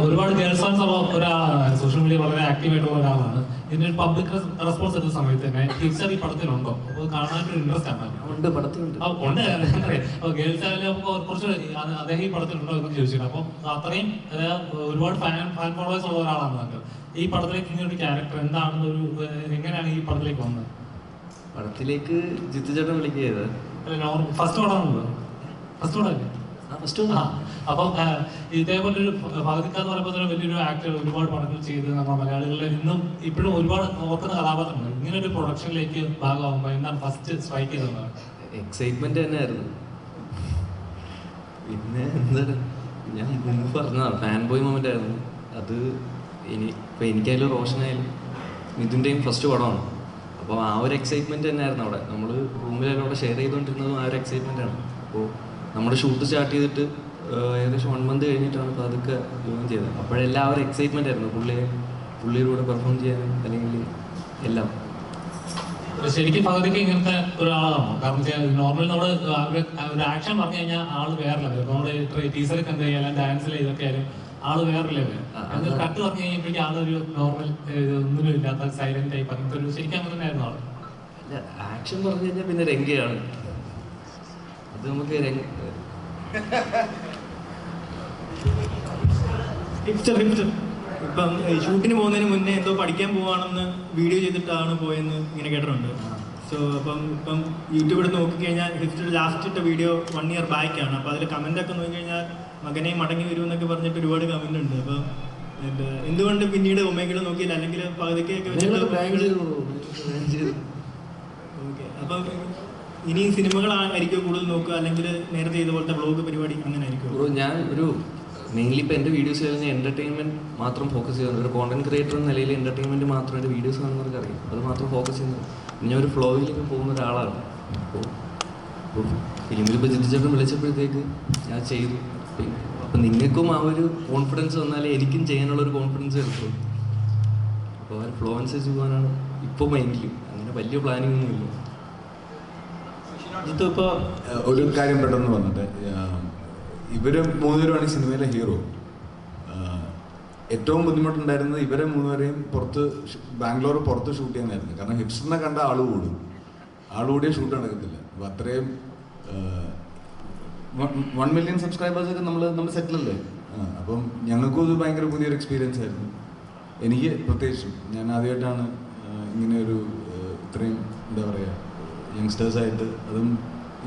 [SPEAKER 9] ഒരുപാട് ഗേൾസ് ഫാൻസ് ഉള്ള ഒരാളാണ്. സോഷ്യൽ മീഡിയ വളരെ ആക്റ്റീവായിട്ടുള്ള ഒരാളാണ്. ഇതിന് ഒരു പബ്ലിക് റെസ്പോൺസ് എടുത്ത സമയത്ത് തന്നെ ഹിപ്സ്റ്റർ ഈ പടത്തിലുണ്ടോ? അപ്പോൾ കാണാനൊരു ഇൻട്രസ്റ്റ് ആണ്. ഉണ്ട്, പടത്തിലുണ്ട്. അപ്പോൾ ഗേൾസ് ആയാലും കുറച്ച് അദ്ദേഹം ഈ പടത്തിലുണ്ടോ എന്ന് ചോദിച്ചിട്ട്, അപ്പോൾ അത്രയും ഒരുപാട് ഫാൻ ഫോളോവേഴ്സ് ഉള്ള ഒരാളാണ് താങ്കൾ. ഈ പടത്തിലേക്ക് ഇങ്ങനെ ഒരു ക്യാരക്ടർ എന്താണെന്നൊരു എങ്ങനെയാണ് ഈ പടത്തിലേക്ക് വന്നത്?
[SPEAKER 4] പടത്തിലേക്ക് ജിത്തു ചേട്ടൻ വിളിക്കുന്നത്
[SPEAKER 9] ഫസ്റ്റ് പടമാണല്ലോ. ഫസ്റ്റ് പടമല്ലേ? അപ്പം ഇതേപോലെ ഒരു ഫഹദിക്ക എന്ന് പറയുമ്പോൾ തന്നെ വലിയൊരു ആക്ടർ, ഒരുപാട് പടങ്ങൾ ചെയ്ത് നമ്മുടെ മലയാളികളിൽ ഇന്നും ഇപ്പോഴും ഒരുപാട് ഓർക്കുന്ന കഥാപാത്രങ്ങൾ. ഇങ്ങനെ ഒരു പ്രൊഡക്ഷനിലേക്ക് ഭാഗമാകുമ്പോൾ എന്താണ് ഫസ്റ്റ് സ്ട്രൈക്ക് ചെയ്തത്?
[SPEAKER 4] എക്സൈറ്റ്മെന്റ് തന്നെയായിരുന്നു. പിന്നെ എന്താണ്, ഞാൻ മുമ്പ് പറഞ്ഞതാണ്, ഫാൻ ബോയ് മൊമെന്റ് ആയിരുന്നു അത്. ഇപ്പം എനിക്കായാലും റോഷനായാലും മിഥുൻ്റെയും ഫസ്റ്റ് പടമാണ്. അപ്പോൾ ആ ഒരു എക്സൈറ്റ്മെന്റ് തന്നെയായിരുന്നു അവിടെ. നമ്മൾ റൂമിലെല്ലാം അവിടെ ഷെയർ ചെയ്തുകൊണ്ടിരുന്നതും ആ ഒരു എക്സൈറ്റ്മെന്റ് ആണ്. അപ്പോൾ നമ്മുടെ ഷൂട്ട് സ്റ്റാർട്ട് ചെയ്തിട്ട് ഏകദേശം 1 month കഴിഞ്ഞിട്ടാണ് അപ്പോൾ അതൊക്കെ ജോയിൻ ചെയ്തത്. അപ്പോഴെല്ലാം ഒരു എക്സൈറ്റ്മെന്റ് ആയിരുന്നു പുള്ളിയുടെ കൂടെ പെർഫോം ചെയ്യാൻ, അല്ലെങ്കിൽ എല്ലാം.
[SPEAKER 9] ശരിക്കും ഫഹദിക്ക ഇങ്ങനത്തെ ഒരാളാണോ? കാരണം നോർമലി നമ്മൾ ഒരു ആക്ഷൻ പറഞ്ഞു കഴിഞ്ഞാൽ ആള് വേറെ ലെവൽ. നമ്മൾ ടീച്ചറൊക്കെ എന്ത് ചെയ്യാലും ഡാൻസിൽ ഇതൊക്കെ ആയാലും ആള് വേറെ ലെവൽ. അത് കട്ട് പറഞ്ഞു കഴിഞ്ഞപ്പോഴേക്കും ആളൊരു നോർമൽ ഒന്നിനും ഇല്ലാത്ത സൈലന്റ് ടൈപ്പ് അങ്ങനത്തെ ഒരു ശരിക്കും അങ്ങനെ തന്നെയായിരുന്നു ആള്.
[SPEAKER 4] ആക്ഷൻ പറഞ്ഞു കഴിഞ്ഞാൽ പിന്നെ രംഗയാണ് അത്. നമുക്ക്
[SPEAKER 12] ഇപ്പം ഷൂട്ടിന് പോകുന്നതിന് മുന്നേ എന്തോ പഠിക്കാൻ പോവാണെന്ന് വീഡിയോ ചെയ്തിട്ടാണ് പോയെന്ന് ഇങ്ങനെ കേട്ടിട്ടുണ്ട്. സോ ഇപ്പം യൂട്യൂബിൽ നോക്കിക്കഴിഞ്ഞാൽ ഹിപ്സ്റ്റർ ലാസ്റ്റ് ഇട്ട വീഡിയോ 1 year ബാക്കാണ്. അപ്പോൾ അതിൽ കമൻ്റൊക്കെ നോക്കിക്കഴിഞ്ഞാൽ മകനെ മടങ്ങി വരുമെന്നൊക്കെ പറഞ്ഞിട്ട് ഒരുപാട് കമൻ്റ് ഉണ്ട്. അപ്പം എന്തുകൊണ്ട് പിന്നീട് ഒമേഗയുടെ നോക്കിയില്ല, അല്ലെങ്കിൽ പകുതിക്കൊക്കെ വെച്ചിട്ട് ഓക്കെ. അപ്പം ഇനി സിനിമകളായിരിക്കും കൂടുതൽ നോക്കുക, അല്ലെങ്കിൽ നേരത്തെ ഇതുപോലത്തെ വ്ളോഗ് പരിപാടി അങ്ങനെ ആയിരിക്കും?
[SPEAKER 4] ഞാൻ ഒരു മെയിൻലി ഇപ്പോൾ എൻ്റെ വീഡിയോസ് കഴിഞ്ഞാൽ എൻ്റർടൈൻമെൻറ്റ് മാത്രം ഫോക്കസ് ചെയ്യുന്നുണ്ട്. ഒരു കോണ്ടന്റ് ക്രിയേറ്റർ എന്ന നിലയിൽ എൻ്റർടൈൻമെൻറ്റ് മാത്രം എൻ്റെ വീഡിയോസ് കാണുന്നവർക്ക് അറിയാം. അത് മാത്രം ഫോക്കസ് ചെയ്യുന്നത്. ഞാൻ ഒരു ഫ്ലോയിലേക്ക് പോകുന്ന ഒരാളാണ്. അപ്പോൾ ഫിലിമിൽ ഇപ്പോൾ ജിത്തു വിളിച്ചപ്പോഴത്തേക്ക് ഞാൻ ചെയ്തു. അപ്പം നിങ്ങൾക്കും ആ ഒരു കോൺഫിഡൻസ് വന്നാലേ എനിക്കും ചെയ്യാനുള്ളൊരു കോൺഫിഡൻസ് എടുക്കുള്ളൂ. അപ്പോൾ ആ ഒരു ഫ്ലോ അനുസരിച്ച് പോകാനാണ് ഇപ്പോൾ മൈൻഡിലും. അങ്ങനെ വലിയ പ്ലാനിങ് ഒന്നുമില്ല.
[SPEAKER 5] ഇപ്പോൾ ഒരു കാര്യം പെട്ടെന്ന് പറഞ്ഞിട്ട്, ഇവർ 3 പേരുമാണ് ഈ സിനിമയിലെ ഹീറോ. ഏറ്റവും ബുദ്ധിമുട്ടുണ്ടായിരുന്നത് ഇവരെ 3 പേരെയും ബാംഗ്ലൂർ പുറത്ത് ഷൂട്ട് ചെയ്യാനായിരുന്നു. കാരണം ഹിപ്സ്റ്ററിനെ കണ്ട ആളുകൂടിയ ഷൂട്ട് നടക്കത്തില്ല. അപ്പോൾ അത്രയും 1 million സബ്സ്ക്രൈബേഴ്സൊക്കെ നമ്മൾ സെറ്റിലല്ലേ. അപ്പം ഞങ്ങൾക്കും അത് ഭയങ്കര പുതിയൊരു എക്സ്പീരിയൻസ് ആയിരുന്നു. എനിക്ക് പ്രത്യേകിച്ചും ഞാൻ ആദ്യമായിട്ടാണ് ഇങ്ങനെ ഒരു ഇത്രയും എന്താ പറയുക യങ്സ്റ്റേഴ്സായിട്ട്, അതും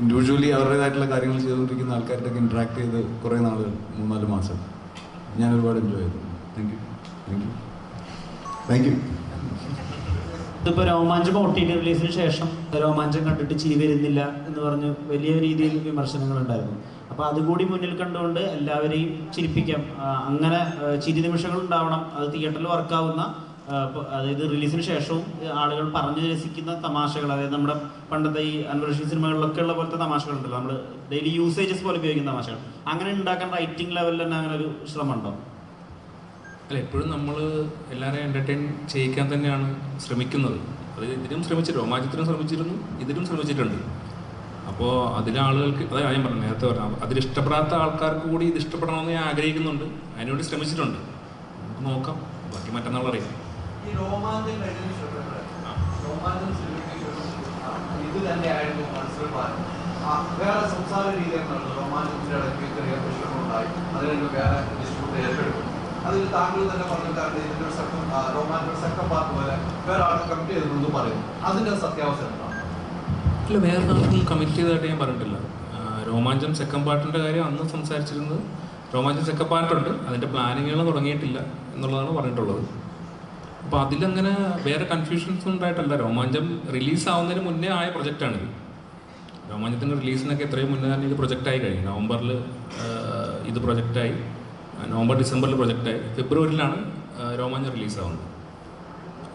[SPEAKER 5] ഇൻഡിവിജ്വലി അവരുടേതായിട്ടുള്ള കാര്യങ്ങൾ ചെയ്തുകൊണ്ടിരിക്കുന്ന ആൾക്കാരുടെയൊക്കെ ഇൻട്രാക്ട് ചെയ്ത് കുറേ നാളുകൾ 3-4 മാസം ഞാൻ ഒരുപാട് എൻജോയ് ചെയ്തു. Thank you thank you thank you.
[SPEAKER 13] ഇതിപ്പോൾ രോമാഞ്ചം OTT റിലീസിന് ശേഷം രോമാഞ്ചം കണ്ടിട്ട് ചിരി വരുന്നില്ല എന്ന് പറഞ്ഞ് വലിയ രീതിയിൽ വിമർശനങ്ങളുണ്ടായിരുന്നു. അപ്പോൾ അതുകൂടി മുന്നിൽ കണ്ടുകൊണ്ട് എല്ലാവരെയും ചിരിപ്പിക്കാം, അങ്ങനെ ചിരി നിമിഷങ്ങൾ ഉണ്ടാവണം, അത് തിയേറ്ററിൽ വർക്കാവുന്ന, അതായത് റിലീസിന് ശേഷവും ആളുകൾ പറഞ്ഞു രസിക്കുന്ന തമാശകൾ, അതായത് നമ്മുടെ പണ്ടത്തെ ഈ അൻവർ റഷീദ് സിനിമകളിലൊക്കെ ഉള്ള പോലത്തെ തമാശകളുണ്ടല്ലോ, നമ്മൾ ഡെയിലി യൂസേജസ് പോലെ ഉപയോഗിക്കുന്ന തമാശകൾ, അങ്ങനെ ഉണ്ടാക്കാൻ റൈറ്റിംഗ് ലെവലിൽ തന്നെ അങ്ങനെ ഒരു ശ്രമമുണ്ടോ?
[SPEAKER 1] അല്ല, എപ്പോഴും നമ്മൾ എല്ലാവരെയും എൻ്റർടൈൻ ചെയ്യിക്കാൻ തന്നെയാണ് ശ്രമിക്കുന്നത്. അത് ഇതിനും ശ്രമിച്ചു, രോമാഞ്ചത്തിനും ശ്രമിച്ചിരുന്നു, ഇതിനും ശ്രമിച്ചിട്ടുണ്ട്. അപ്പോൾ അതിലെ ആളുകൾക്ക്, അതായത് ഞാൻ പറഞ്ഞു നേരത്തെ പറഞ്ഞു, അതിലിഷ്ടപ്പെടാത്ത ആൾക്കാർക്ക് കൂടി ഇത് ഇഷ്ടപ്പെടണമെന്ന് ഞാൻ ആഗ്രഹിക്കുന്നുണ്ട്, അതിനുവേണ്ടി ശ്രമിച്ചിട്ടുണ്ട്. നമുക്ക് നോക്കാം, ബാക്കി മറ്റന്നാൾ അറിയാം.
[SPEAKER 14] ഇത് തന്നെയായിരുന്നു മനസ്സിൽ വേറെ സംസാര രീതിയാണ് റോമാഞ്ചത്തിന്റെ ഇടയ്ക്ക് ചെറിയ പ്രശ്നങ്ങളുണ്ടായി, അതിനൊരു വേറെ ഡിസ്ട്രിബ്യൂട്ട് ഏറ്റെടുക്കും. അതിൽ താങ്കൾ തന്നെ പറഞ്ഞിട്ടാണ് ഇതിന്റെ ഒരു റോമാഞ്ച് സെക്കൻഡ് പാർട്ട് പോലെ വേറെ ആൾക്ക് കമ്മിറ്റ് ചെയ്തെന്ന് പറയും. അതിന്റെ സത്യാവസ്ഥ എന്താണ്?
[SPEAKER 1] ഇല്ല, വേറെ ആൾക്കും കമ്മിറ്റ് ചെയ്തതായിട്ട് ഞാൻ പറഞ്ഞിട്ടില്ല. രോമാഞ്ചം സെക്കൻഡ് പാർട്ടിൻ്റെ കാര്യം അന്ന് സംസാരിച്ചിരുന്നത്. രോമാഞ്ചം സെക്കൻഡ് പാർട്ടുണ്ട്, അതിൻ്റെ പ്ലാനിങ്ങുകൾ തുടങ്ങിയിട്ടില്ല എന്നുള്ളതാണ് പറഞ്ഞിട്ടുള്ളത്. അപ്പോൾ അതിലങ്ങനെ വേറെ കൺഫ്യൂഷൻസ് ഉണ്ടായിട്ടല്ല. രോമാഞ്ചം റിലീസാവുന്നതിന് മുന്നേ ആയ പ്രൊജക്റ്റാണിത്. രോമാഞ്ചത്തിൻ്റെ റിലീസിനൊക്കെ എത്രയും മുന്നേ തന്നെ ഇത് പ്രൊജക്റ്റായി കഴിഞ്ഞു. നവംബറിൽ ഇത് പ്രൊജക്റ്റായി, നവംബർ ഡിസംബറിൽ പ്രൊജക്റ്റായി, ഫെബ്രുവരിയിലാണ് രോമാഞ്ചം റിലീസാവുന്നത്.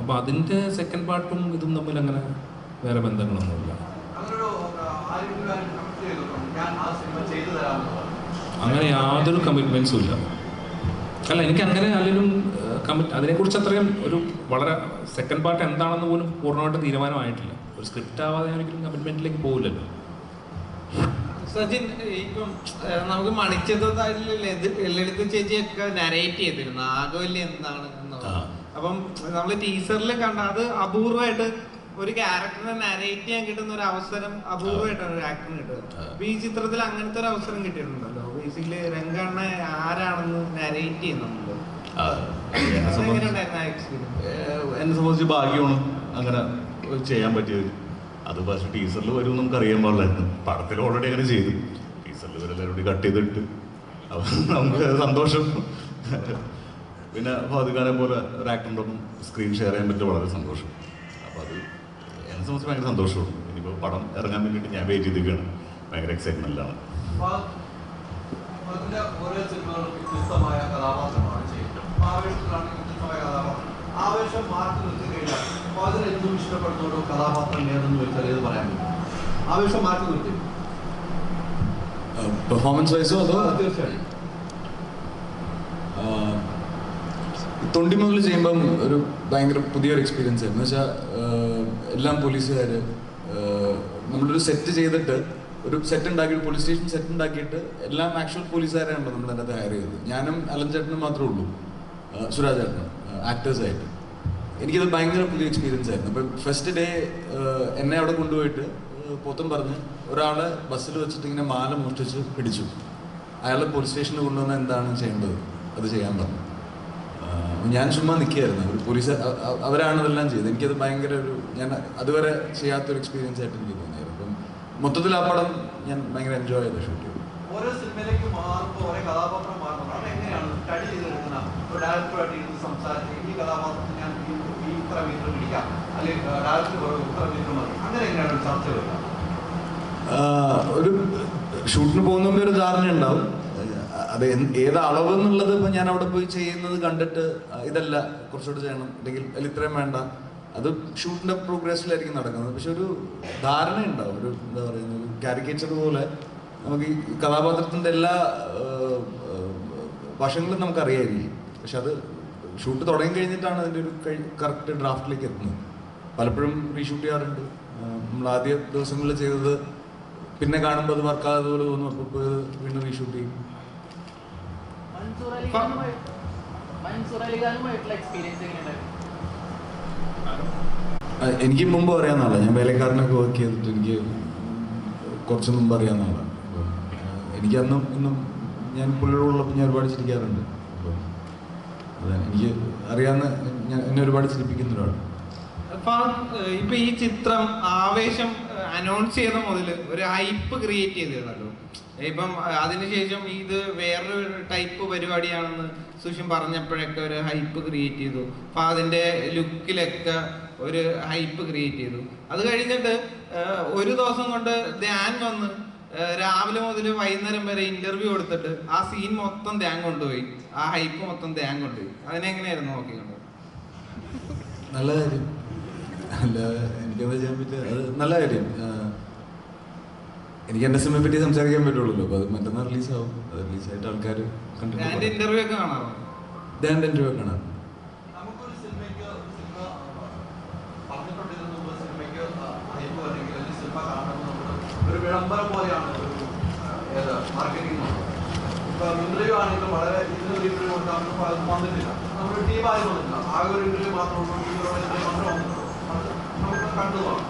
[SPEAKER 1] അപ്പോൾ അതിൻ്റെ സെക്കൻഡ് പാർട്ടും ഇതും തമ്മിൽ അങ്ങനെ വേറെ ബന്ധങ്ങളൊന്നുമില്ല. അങ്ങനെ യാതൊരു കമ്മിറ്റ്മെൻറ്റ്സും ഇല്ല. അല്ല, എനിക്ക് അങ്ങനെ അല്ലെങ്കിലും അതിനെക്കുറിച്ച് അത്രയും ഒരു വളരെ സെക്കൻഡ് പാർട്ട് എന്താണെന്ന് പോലും പൂർണ്ണമായിട്ട് തീരുമാനമായിട്ടില്ല. ഒരു സ്ക്രിപ്റ്റ് ആവാതെ ഒരിക്കലും കമ്മിറ്റ്മെൻറ്റിലേക്ക് പോകില്ലല്ലോ.
[SPEAKER 10] സജിൻ, ഇപ്പം നമുക്ക് മണിച്ചിത്രത്താഴിലെ ലളിത ചേച്ചിയൊക്കെ നരേറ്റ് ചെയ്തിരുന്നു ആകവല്യ എന്താണ് എന്നുള്ളത്. അപ്പം നമ്മൾ ടീസറിൽ കണ്ട അത് അപൂർവമായിട്ട് ഒരു ക്യാരക്ടറിനെ നരേറ്റ് ചെയ്യാൻ കിട്ടുന്ന ഒരു അവസരം അപൂർവമായിട്ടാണ് ഒരു ആക്ടറിന് കിട്ടുന്നത്. അപ്പൊ ഈ ചിത്രത്തിൽ അങ്ങനത്തെ ഒരു അവസരം കിട്ടിയിട്ടുണ്ടല്ലോ. ബേസിക്കലി രംഗണ്ണ ആരാണെന്ന് നരേറ്റ് ചെയ്യുന്നുണ്ടല്ലോ.
[SPEAKER 6] എന്നെ സംബന്ധിച്ച് ഭാഗ്യമാണ് അങ്ങനെ ചെയ്യാൻ പറ്റിയത്. അത് പക്ഷേ ടീസറിൽ വരും നമുക്ക് അറിയാൻ പാടില്ലായിരുന്നു. പടത്തിൽ ഓൾറെഡി അങ്ങനെ ചെയ്തു, ടീസറിൽ ഇവരെല്ലാവരും കൂടി കട്ട് ചെയ്തിട്ട് അപ്പം നമുക്ക് സന്തോഷം. പിന്നെ ഫാദിഖാനെ പോലെ ഒരു ആക്ടറിൻ്റെ ഒപ്പം സ്ക്രീൻ ഷെയർ ചെയ്യാൻ പറ്റിയ വളരെ സന്തോഷം. അപ്പോൾ അത് എന്നെ സംബന്ധിച്ച് ഭയങ്കര സന്തോഷമാണ്. ഇനിയിപ്പോൾ പടം ഇറങ്ങാൻ വേണ്ടിയിട്ട് ഞാൻ വെയിറ്റ് ചെയ്തിരിക്കുകയാണ്. ഭയങ്കര എക്സൈറ്റ്മെൻറ്റിലാണ്.
[SPEAKER 14] ഓരോ സിനിമകളും വ്യത്യസ്തമായ കഥാപാത്രമാണ് ചെയ്യുന്നത്. ആവേശത്തിലാണെങ്കിൽ വ്യത്യസ്തമായ കഥാപാത്രം. ആവേശം മാറ്റി നിർത്തി കഴിഞ്ഞാൽ അതിൽ എന്തും ഇഷ്ടപ്പെടുന്നോടോ കഥാപാത്രം ഏതെന്ന് വെച്ചാൽ ഏത് പറയാൻ പറ്റും? ആവേശം മാറ്റി നിർത്തി
[SPEAKER 5] പെർഫോമൻസ് വൈസോ അതോ?
[SPEAKER 14] തീർച്ചയായും.
[SPEAKER 5] തൊണ്ടി മുതൽ ചെയ്യുമ്പം ഒരു ഭയങ്കര പുതിയൊരു എക്സ്പീരിയൻസ് ആയിരുന്നു. എന്ന് വെച്ചാൽ എല്ലാം പോലീസുകാർ, നമ്മളൊരു സെറ്റ് ചെയ്തിട്ട്, ഒരു സെറ്റ് ഉണ്ടാക്കിയിട്ട്, പോലീസ് സ്റ്റേഷൻ സെറ്റ് ഉണ്ടാക്കിയിട്ട് എല്ലാം ആക്ച്വൽ പോലീസുകാരാണല്ലോ നമ്മൾ അതിനകത്ത് ഹയർ ചെയ്തത്. ഞാനും അലൻ ചേട്ടനും മാത്രമേ ഉള്ളൂ, സുരാജ് ചേട്ടനും ആക്ടേഴ്സായിട്ട്. എനിക്കത് ഭയങ്കര പുതിയ എക്സ്പീരിയൻസ് ആയിരുന്നു. അപ്പം ഫസ്റ്റ് ഡേ എന്നെ അവിടെ കൊണ്ടുപോയിട്ട് പൊത്തം പറഞ്ഞ് ഒരാളെ ബസ്സിൽ വെച്ചിട്ട് ഇങ്ങനെ മാല മോഷ്ടിച്ച് പിടിച്ചു. അയാളെ പോലീസ് സ്റ്റേഷനിൽ കൊണ്ടുവന്നാൽ എന്താണ് ചെയ്യേണ്ടത് അത് ചെയ്യാൻ പറഞ്ഞു. ഞാൻ ചുമ്മാ നിൽക്കുകയായിരുന്നു. ഒരു പോലീസ് അവരാണ് ഇതെല്ലാം ചെയ്തത്. എനിക്കത് ഭയങ്കര ഒരു, ഞാൻ അതുവരെ ചെയ്യാത്തൊരു എക്സ്പീരിയൻസ് ആയിട്ട് എനിക്ക് തോന്നിയായിരുന്നു. അപ്പം മൊത്തത്തിൽ ആ പടം ഞാൻ ഭയങ്കര എൻജോയ് ചെയ്ത് ഷൂട്ട് ചെയ്തു.
[SPEAKER 14] ഓരോ സിനിമയിലേക്ക് മാറുമ്പോൾ ഓരോ കഥാപാത്രം മാറുമ്പോൾ അത് എങ്ങനെയാണ് സ്റ്റഡി ചെയ്തെടുക്കുന്ന ഒരു ഡയറക്ടറായിട്ട് ഇരുന്ന് സംസാരിച്ച് ഈ കഥാപാത്രത്തിന് ഞാൻ ഈ ഇത്ര മീറ്റർ പിടിക്കാം, അല്ലെങ്കിൽ ഡയറക്ടർ ഇത്ര മീറ്റർ മതി, അങ്ങനെ എങ്ങനെയാണ് ഒരു ചർച്ച വരിക?
[SPEAKER 5] ഒരു ഷൂട്ടിന് പോകുന്നതിൻ്റെ ഒരു ധാരണ ഉണ്ടാവും. അത് ഏത് അളവ് എന്നുള്ളത് ഇപ്പം ഞാൻ അവിടെ പോയി ചെയ്യുന്നത് കണ്ടിട്ട് ഇതല്ല കുറച്ചുകൂടെ ചെയ്യണം, അല്ലെങ്കിൽ അതിൽ ഇത്രയും വേണ്ട, അത് ഷൂട്ടിൻ്റെ പ്രോഗ്രസ്സിലായിരിക്കും നടക്കുന്നത്. പക്ഷെ ഒരു ധാരണ ഉണ്ടാവും, ഒരു എന്താ പറയുന്നത്, ഒരു കാരിക്കേച്ചർ പോലെ നമുക്ക് ഈ കഥാപാത്രത്തിൻ്റെ എല്ലാ വശങ്ങളും നമുക്കറിയായിരിക്കും. പക്ഷെ അത് ഷൂട്ട് തുടങ്ങി കഴിഞ്ഞിട്ടാണ് അതിൻ്റെ ഒരു കറക്റ്റ് ഡ്രാഫ്റ്റിലേക്ക് എത്തുന്നത്. പലപ്പോഴും റീഷൂട്ട് ചെയ്യാറുണ്ട്. നമ്മൾ ആദ്യ ദിവസങ്ങളിൽ ചെയ്തത് പിന്നെ കാണുമ്പോൾ അത് വർക്കാകാതെ പോലെ തോന്നും. അപ്പോൾ വീണ്ടും റീഷൂട്ട് ചെയ്യും. എനിക്ക് മുമ്പ് അറിയാവുന്ന ആളാണ്. ഞാൻ വേലക്കാരനൊക്കെ വർക്ക് ചെയ്തിട്ട് എനിക്ക് കുറച്ച് മുമ്പ് അറിയാവുന്ന ആളാണ്. എനിക്ക് അന്നും ഇന്നും ഞാൻ പുള്ളിയോടുള്ളപ്പോൾ ഞാൻ ഒരുപാട് ചിരിക്കാറുണ്ട്. അപ്പം അതാണ് എനിക്ക് അറിയാവുന്ന, എന്നെ ഒരുപാട് ചിരിപ്പിക്കുന്ന ഒരാളാണ്.
[SPEAKER 10] ഇപ്പൊ ഈ ചിത്രം ആവേശം അനൗൺസ് ചെയ്ത മുതൽ ഒരു ഹൈപ്പ് ക്രിയേറ്റ് ചെയ്തിരുന്നല്ലോ. ഇപ്പം അതിനുശേഷം ഇത് വേറൊരു ടൈപ്പ് പരിപാടിയാണെന്ന് സുഷിൻ പറഞ്ഞപ്പോഴൊക്കെ ഒരു ഹൈപ്പ് ക്രിയേറ്റ് ചെയ്തു. അപ്പൊ അതിന്റെ ലുക്കിലൊക്കെ ഒരു ഹൈപ്പ് ക്രിയേറ്റ് ചെയ്തു. അത് കഴിഞ്ഞിട്ട് ഒരു ദിവസം കൊണ്ട് ധ്യാൻ വന്ന് രാവിലെ മുതൽ വൈകുന്നേരം വരെ ഇന്റർവ്യൂ കൊടുത്തിട്ട് ആ സീൻ മൊത്തം ധ്യാൻ കൊണ്ടുപോയി, ആ ഹൈപ്പ് മൊത്തം ധ്യാൻ കൊണ്ടുപോയി. അതിനെങ്ങനെയായിരുന്നു നോക്കിക്കൊണ്ട്?
[SPEAKER 5] നല്ല കാര്യം, അല്ല എനിക്കത് ചെയ്യാൻ പറ്റിയ അത് നല്ല കാര്യം. എനിക്ക് എൻ്റെ സിനിമയെ പറ്റി സംസാരിക്കാൻ പറ്റുള്ളൂ. അപ്പോൾ അത് മറ്റന്നാൾ റിലീസാവും. അത് റിലീസായിട്ട് ആൾക്കാർ കണ്ടിട്ട്
[SPEAKER 10] ഇന്റർവ്യൂ ഒക്കെ കാണാറുണ്ട്.
[SPEAKER 5] ധ്യാൻ്റെ ഇന്റർവ്യൂ ഒക്കെ കാണാറുണ്ട്.
[SPEAKER 14] നമുക്കൊരു സിനിമയ്ക്ക് സിനിമ പറഞ്ഞിട്ടുണ്ടിരുന്ന സിനിമയ്ക്ക് ഹൈപ്പ് അല്ലെങ്കിൽ സിനിമ കാണുന്നത് ഒരു വിളംബരം പോലെയാണ് ഒരു ഏത് മാർക്കറ്റിംഗ്. ഇപ്പം ഇന്റർവ്യൂ ആണെങ്കിലും വളരെ ഇന്നൊരു ഇന്റർവ്യൂ കൊടുത്താൽ അത് വന്നിട്ടില്ല, നമ്മുടെ ടീമായി വന്നിട്ടില്ല. ആകെ ഒരു ഇന്റർവ്യൂ മാത്രം മാത്രം വന്നിട്ടുള്ളൂ. നമുക്ക് കണ്ടുപോകാം.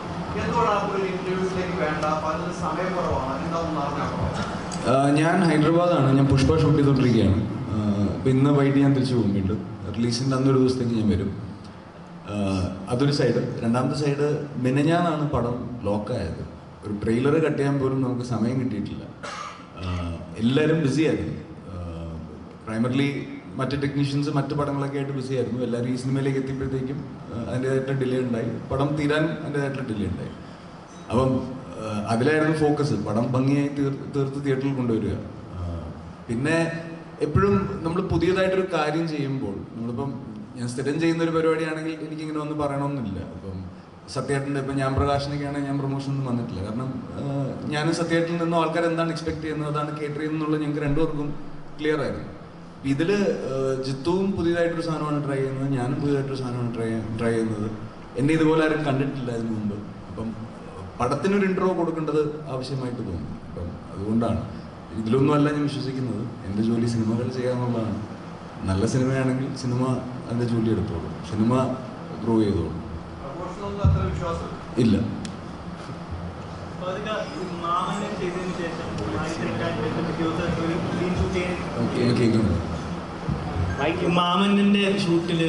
[SPEAKER 14] എന്തുകൊണ്ടാണ് ഒരു ഇന്റർവ്യൂസിലേക്ക് വേണ്ട? അതിന് സമയക്കുറവാണ്, എന്താണെന്ന് അറിഞ്ഞാൽ.
[SPEAKER 5] ഞാൻ ഹൈദരാബാദാണ്. ഞാൻ പുഷ്പ ഷൂട്ട് ചെയ്തുകൊണ്ടിരിക്കുകയാണ്. അപ്പോൾ ഇന്ന് വൈകിട്ട് ഞാൻ തിരിച്ചു പോകും വീണ്ടും. റിലീസിൻ്റെ അന്നൊരു ദിവസത്തേക്ക് ഞാൻ വരും. അതൊരു സൈഡ്. രണ്ടാമത്തെ സൈഡ്, മിനഞ്ഞാന്നാണ് പടം ലോക്കായത്. ഒരു ട്രെയിലർ കട്ട് ചെയ്യാൻ പോലും നമുക്ക് സമയം കിട്ടിയിട്ടില്ല. എല്ലാവരും ബിസി ആയിരുന്നു. പ്രൈമറിലി മറ്റ് ടെക്നീഷ്യൻസ് മറ്റ് പടങ്ങളൊക്കെ ആയിട്ട് ബിസി ആയിരുന്നു. എല്ലാവരും ഈ സിനിമയിലേക്ക് എത്തിയപ്പോഴത്തേക്കും അതിൻ്റേതായിട്ടുള്ള ഡിലേ ഉണ്ടായി. പടം തീരാനും അതിൻ്റേതായിട്ടുള്ള ഡിലേ ഉണ്ടായി. അപ്പം അതിലായിരുന്നു ഫോക്കസ്. പടം ഭംഗിയായി തീർത്ത് തിയേറ്ററിൽ കൊണ്ടുവരിക. പിന്നെ എപ്പോഴും നമ്മൾ പുതിയതായിട്ടൊരു കാര്യം ചെയ്യുമ്പോൾ, നമ്മളിപ്പം ഞാൻ സ്ഥിരം ചെയ്യുന്ന ഒരു പരിപാടിയാണെങ്കിൽ എനിക്കിങ്ങനെ ഒന്ന് പറയണമെന്നില്ല. അപ്പം സത്യേട്ടൻ്റെ ഇപ്പം ഞാൻ പ്രകാശനൊക്കെയാണെങ്കിൽ ഞാൻ പ്രൊമോഷനൊന്നും വന്നിട്ടില്ല. കാരണം ഞാനും സത്യേട്ടനിൽ നിന്നും ആൾക്കാർ എന്താണ് എക്സ്പെക്ട് ചെയ്യുന്നത്, അതാണ് കേട്ടർ ചെയ്യുന്നുള്ളത് ഞങ്ങൾക്ക് രണ്ടുപേർക്കും ക്ലിയർ ആയിരുന്നു. ഇതിൽ ജിത്തുവും പുതിയതായിട്ടൊരു സാധനമാണ് ട്രൈ ചെയ്യുന്നത്, ഞാനും പുതിയതായിട്ടൊരു സാധനമാണ് ട്രൈ ചെയ്യുന്നത്. എന്നെ ഇതുപോലെ ആരും കണ്ടിട്ടില്ല ഇതിനു മുമ്പ്. അപ്പം പടത്തിനൊരു ഇൻട്രോ കൊടുക്കേണ്ടത് ആവശ്യമായിട്ട് തോന്നി. അപ്പം അതുകൊണ്ടാണ് ഇതിലൊന്നുമല്ല ഞാൻ വിശ്വസിക്കുന്നത്. എൻ്റെ ജോലി സിനിമകൾ ചെയ്യാന്നുള്ളതാണ്. നല്ല സിനിമയാണെങ്കിൽ സിനിമ അതിൻ്റെ ജോലി എടുത്തോളൂ, സിനിമ ഗ്രോ ചെയ്തോളൂ. ഇല്ല.
[SPEAKER 12] മാമന്റെ ഷൂട്ടിൽ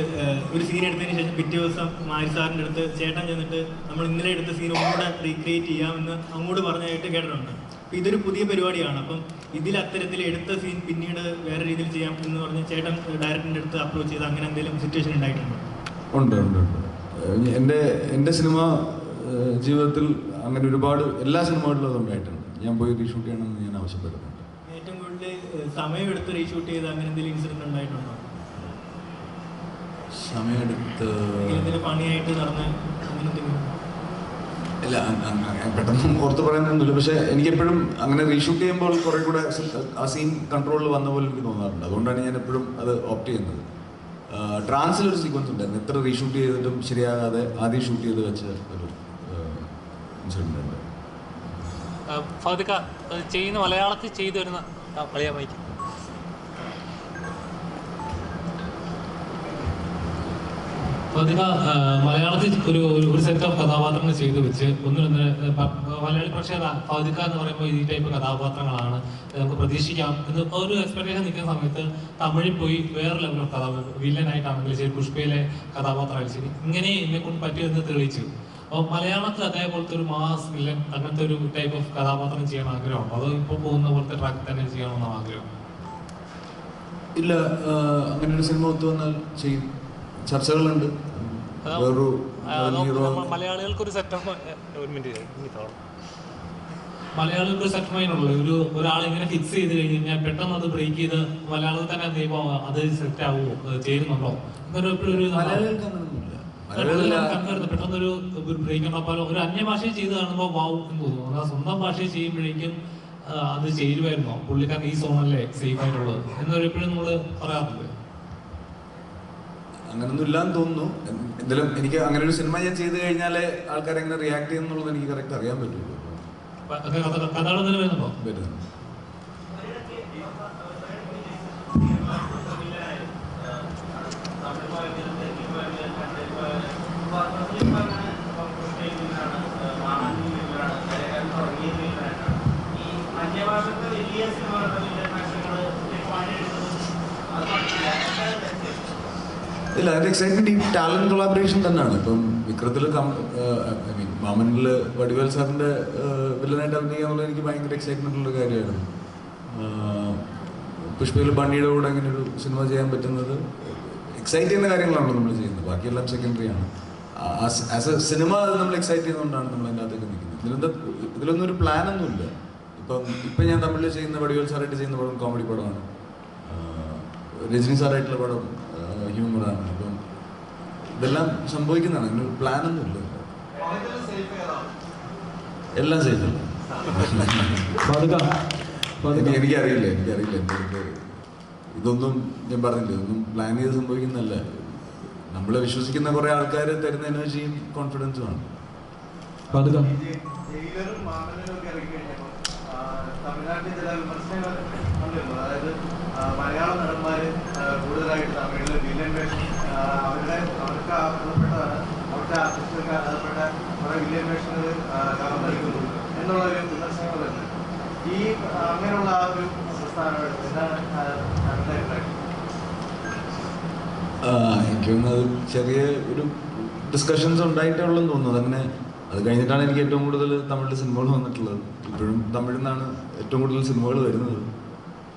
[SPEAKER 12] ഒരു സീൻ എടുത്തതിന് ശേഷം പിറ്റേ ദിവസം മാരി സാറിൻ്റെ അടുത്ത് ചേട്ടൻ ചെന്നിട്ട് നമ്മൾ ഇന്നലെ എടുത്ത സീൻ ഒന്നുകൂടെ റീക്രിയേറ്റ് ചെയ്യാമെന്ന് അങ്ങോട്ട് പറഞ്ഞായിട്ട് കേട്ടിട്ടുണ്ട്. അപ്പം ഇതൊരു പുതിയ പരിപാടിയാണ്. അപ്പം ഇതിൽ അത്തരത്തിൽ എടുത്ത സീൻ പിന്നീട് വേറെ രീതിയിൽ ചെയ്യാം എന്ന് പറഞ്ഞ് ചേട്ടൻ ഡയറക്ടറിൻ്റെ അടുത്ത് അപ്രോച്ച് ചെയ്ത് അങ്ങനെ എന്തെങ്കിലും സിറ്റുവേഷൻ ഉണ്ടായിട്ടുണ്ടോ?
[SPEAKER 5] ഉണ്ട്. എൻ്റെ സിനിമ ജീവിതത്തിൽ അങ്ങനെ ഒരുപാട് എല്ലാ സിനിമകളിലും അതുണ്ടായിട്ടുണ്ട്. ഞാൻ പോയി റീഷൂട്ട് ചെയ്യണമെന്ന് ഞാൻ ആവശ്യപ്പെടുന്നുണ്ട്.
[SPEAKER 12] ഏറ്റവും കൂടുതൽ സമയമെടുത്ത് റീഷൂട്ട് ചെയ്ത് അങ്ങനെ എന്തെങ്കിലും ഇൻസിഡന്റ് ഉണ്ടായിട്ടുണ്ടോ?
[SPEAKER 5] സമയമെടുത്ത്
[SPEAKER 12] പണിയായിട്ട് നടന്ന
[SPEAKER 5] ഇല്ല, പെട്ടെന്ന് ഓർത്ത് പറയാനൊന്നുമില്ല. പക്ഷേ എനിക്കെപ്പോഴും അങ്ങനെ റീഷൂട്ട് ചെയ്യുമ്പോൾ കുറേ കൂടെ ആ സീൻ കൺട്രോളിൽ വന്ന പോലെ എനിക്ക് തോന്നാറുണ്ട്. അതുകൊണ്ടാണ് ഞാൻ എപ്പോഴും അത് ഓപ്റ്റ് ചെയ്യുന്നത്. ട്രാൻസിലൊരു സീക്വൻസ് ഉണ്ടായിരുന്നു. എത്ര റീഷൂട്ട് ചെയ്തിട്ടും ശരിയാകാതെ ആദ്യം ഷൂട്ട് ചെയ്ത് വെച്ച ഒരു ഇൻസിഡന്റ് ഉണ്ട്.
[SPEAKER 9] ഫൗദിക്ക ചെയ്യുന്ന മലയാളത്തിൽ ചെയ്തു വരുന്ന മലയാളമായിരിക്കും. ഫൗദിക്ക മലയാളത്തിൽ ഒരു സെറ്റ് ഓഫ് കഥാപാത്രങ്ങൾ ചെയ്തു വെച്ച് ഒന്നിനൊന്ന് മലയാളി പ്രേക്ഷകർ ഫൗദിക്ക എന്ന് പറയുമ്പോൾ ഈ ടൈപ്പ് കഥാപാത്രങ്ങളാണ് നമുക്ക് പ്രതീക്ഷിക്കാം എന്ന് ഒരു എക്സ്പെക്ടേഷൻ നിൽക്കുന്ന സമയത്ത് തമിഴിൽ പോയി വേറെ ലെവൽ ഓഫ് കഥാപാത്രം, വില്ലനായിട്ടാണെങ്കിലും ശരി, പുഷ്പയിലെ കഥാപാത്രമായാലും ശരി, ഇങ്ങനെ എന്നെക്കൊണ്ട് പറ്റിയെന്ന് തെളിയിച്ചു. അപ്പോൾ മലയാളത്തിൽ അതേപോലത്തെ ഒരു മാസ് വില്ലൻ അങ്ങനത്തെ ഒരു ടൈപ്പ് ഓഫ് കഥാപാത്രം ചെയ്യാൻ ആഗ്രഹമുണ്ടോ? അതോ ഇപ്പോൾ പോകുന്ന പോലത്തെ ട്രാക്ക് തന്നെ ചെയ്യണമെന്നാണ് ആഗ്രഹം?
[SPEAKER 5] ഇല്ല, അങ്ങനെ ഒരു സിനിമ ഒത്തു വന്നാൽ ചെയ്യും. ചർച്ചകളുണ്ട്.
[SPEAKER 9] മലയാളികൾക്കൊരു സെറ്റ് ഓഫ് മലയാളികൾക്ക് ഒരു സെറ്റ് മൈൻഡ് ഉള്ളൂ. ഒരാളിങ്ങനെ ഫിക്സ് ചെയ്ത് കഴിഞ്ഞാൽ പെട്ടെന്ന് അത് ബ്രേക്ക് ചെയ്ത് മലയാളത്തിൽ തന്നെ നിയമം അത് സെറ്റ് ആവുമോ, ചേരുന്നുണ്ടോ എന്നൊരു പെട്ടെന്നൊരു ബ്രേക്ക് ഉണ്ടപ്പോൾ ഒരു അന്യഭാഷയിൽ ചെയ്ത് കാണുമ്പോൾ വാവ് എന്ന് തോന്നുന്നു. ആ സ്വന്തം ഭാഷയിൽ ചെയ്യുമ്പോഴേക്കും അത് ചേരുമായിരുന്നോ, പുള്ളിക്കാരൻ ഈ സോണല്ലേ സേഫ് ആയിട്ടുള്ളത് എന്നൊരെപ്പോഴും നമ്മൾ പറയാറുണ്ട്.
[SPEAKER 5] അങ്ങനൊന്നും ഇല്ലാന്ന് തോന്നുന്നു. എന്തായാലും എനിക്ക് അങ്ങനെ ഒരു സിനിമ ഞാൻ ചെയ്ത് കഴിഞ്ഞാലേ ആൾക്കാർ എങ്ങനെ റിയാക്ട് ചെയ്യുന്നുള്ളത് എനിക്ക് കറക്റ്റ് അറിയാൻ പറ്റുള്ളൂ.
[SPEAKER 9] വരുന്നുണ്ടോ?
[SPEAKER 5] വരുന്നു. ഇല്ല, അതിൻ്റെ എക്സൈറ്റ്മെൻറ്റ് ഈ ടാലൻറ്റ് കൊളാബറേഷൻ തന്നെയാണ്. ഇപ്പം വിക്രത്തിൽ ഐ മീൻ മാമനിൽ വടിവേൽ സാറിൻ്റെ വില്ലനായിട്ട് അഭിനയിക്കുക എന്നുള്ളത് എനിക്ക് ഭയങ്കര എക്സൈറ്റ്മെൻ്റ് ഉള്ള കാര്യമായിരുന്നു. പുഷ്പയിൽ ബണ്ണിയുടെ കൂടെ അങ്ങനെ ഒരു സിനിമ ചെയ്യാൻ പറ്റുന്നത് എക്സൈറ്റ് ചെയ്യുന്ന കാര്യങ്ങളാണല്ലോ നമ്മൾ ചെയ്യുന്നത്. ബാക്കിയെല്ലാം സെക്കൻഡറി ആണ്. ആസ് എ സിനിമ നമ്മൾ എക്സൈറ്റ് ചെയ്യുന്നതുകൊണ്ടാണ് നമ്മൾ അതിൻ്റെ അകത്തേക്ക് നിൽക്കുന്നത്. ഇതിലൊന്നും ഒരു പ്ലാനൊന്നുമില്ല. ഇപ്പം ഞാൻ തമിഴിൽ ചെയ്യുന്ന വടിവേൽ സാറായിട്ട് ചെയ്യുന്ന പടം കോമഡി പടമാണ്. രജനി സാറായിട്ടുള്ള പടം ഹ്യൂമറാണ്. അപ്പം ഇതെല്ലാം സംഭവിക്കുന്നതാണ്. അങ്ങനെ ഒരു പ്ലാനൊന്നുമില്ല. എല്ലാം സേഫല്ല. എനിക്കറിയില്ല. ഇതൊന്നും ഞാൻ പറഞ്ഞില്ല, ഇതൊന്നും പ്ലാൻ ചെയ്ത് സംഭവിക്കുന്നതല്ല. നമ്മളെ വിശ്വസിക്കുന്ന കുറെ ആൾക്കാർ തരുന്ന എനർജിയും കോൺഫിഡൻസും ആണ്.
[SPEAKER 14] തമിഴ്നാട്ടിൽ ചില വിമർശനങ്ങൾ ഉണ്ടല്ലോ, അതായത് മലയാള നടന്മാർ കൂടുതലായിട്ട് തമിഴിൽ വില്ലൻ വേഷം അവർക്ക് ബന്ധപ്പെട്ടതാണ്, അവരുടെ ആർട്ടിസ്റ്റുകൾക്ക് ബന്ധപ്പെട്ട കുറെ വില്ലൻ വേഷങ്ങൾ കവർന്നു നൽകുന്നു എന്നുള്ള ഒരു വിമർശനങ്ങൾ വരുന്നത്. ഈ അങ്ങനെയുള്ള ആ ഒരു പ്രസ്ഥാനം എന്താണ് അവരുടെ അഭിപ്രായം?
[SPEAKER 5] എനിക്ക് തോന്നുന്നത് ചെറിയ ഒരു ഡിസ്കഷൻസ് ഉണ്ടായിട്ടുള്ളതെന്ന് തോന്നുന്നത്. അങ്ങനെ അത് കഴിഞ്ഞിട്ടാണ് എനിക്ക് ഏറ്റവും കൂടുതൽ തമിഴിൽ സിനിമകൾ വന്നിട്ടുള്ളത്. ഇപ്പോഴും തമിഴിൽ നിന്നാണ് ഏറ്റവും കൂടുതൽ സിനിമകൾ വരുന്നത്.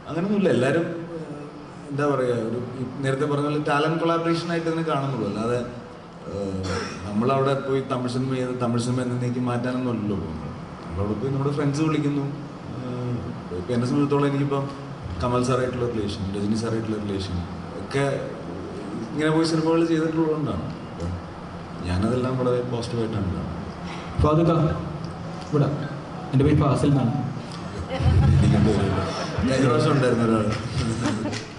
[SPEAKER 5] അങ്ങനെയൊന്നുമില്ല. എല്ലാവരും എന്താ പറയുക, ഒരു നേരത്തെ പറഞ്ഞ പോലെ ടാലൻറ്റ് കൊളാബറേഷൻ ആയിട്ട് തന്നെ കാണുന്നുള്ളൂ. അല്ലാതെ നമ്മളവിടെ പോയി തമിഴ് സിനിമ എന്നേക്ക് മാറ്റാനൊന്നുമല്ലല്ലോ പോകുന്നത്. നമ്മളവിടെ പോയി നമ്മുടെ ഫ്രണ്ട്സ് വിളിക്കുന്നു. ഇപ്പം എന്നെ സംബന്ധിച്ചിടത്തോളം എനിക്കിപ്പം കമൽ സാറായിട്ടുള്ള റിലേഷൻ, രജനി സാറായിട്ടുള്ള റിലേഷൻ ഒക്കെ ഇങ്ങനെ പോയി സിനിമകൾ ചെയ്തിട്ടുള്ളതുകൊണ്ടാണ്. അപ്പം ഞാനതെല്ലാം വളരെ പോസിറ്റീവായിട്ടാണ് കാണുന്നത്.
[SPEAKER 4] ഇവിടെ എൻ്റെ പേര് ഫാസിൽ എന്നാണ്.
[SPEAKER 5] കഴിഞ്ഞ പ്രാവശ്യം ഉണ്ടായിരുന്ന ഒരാൾ.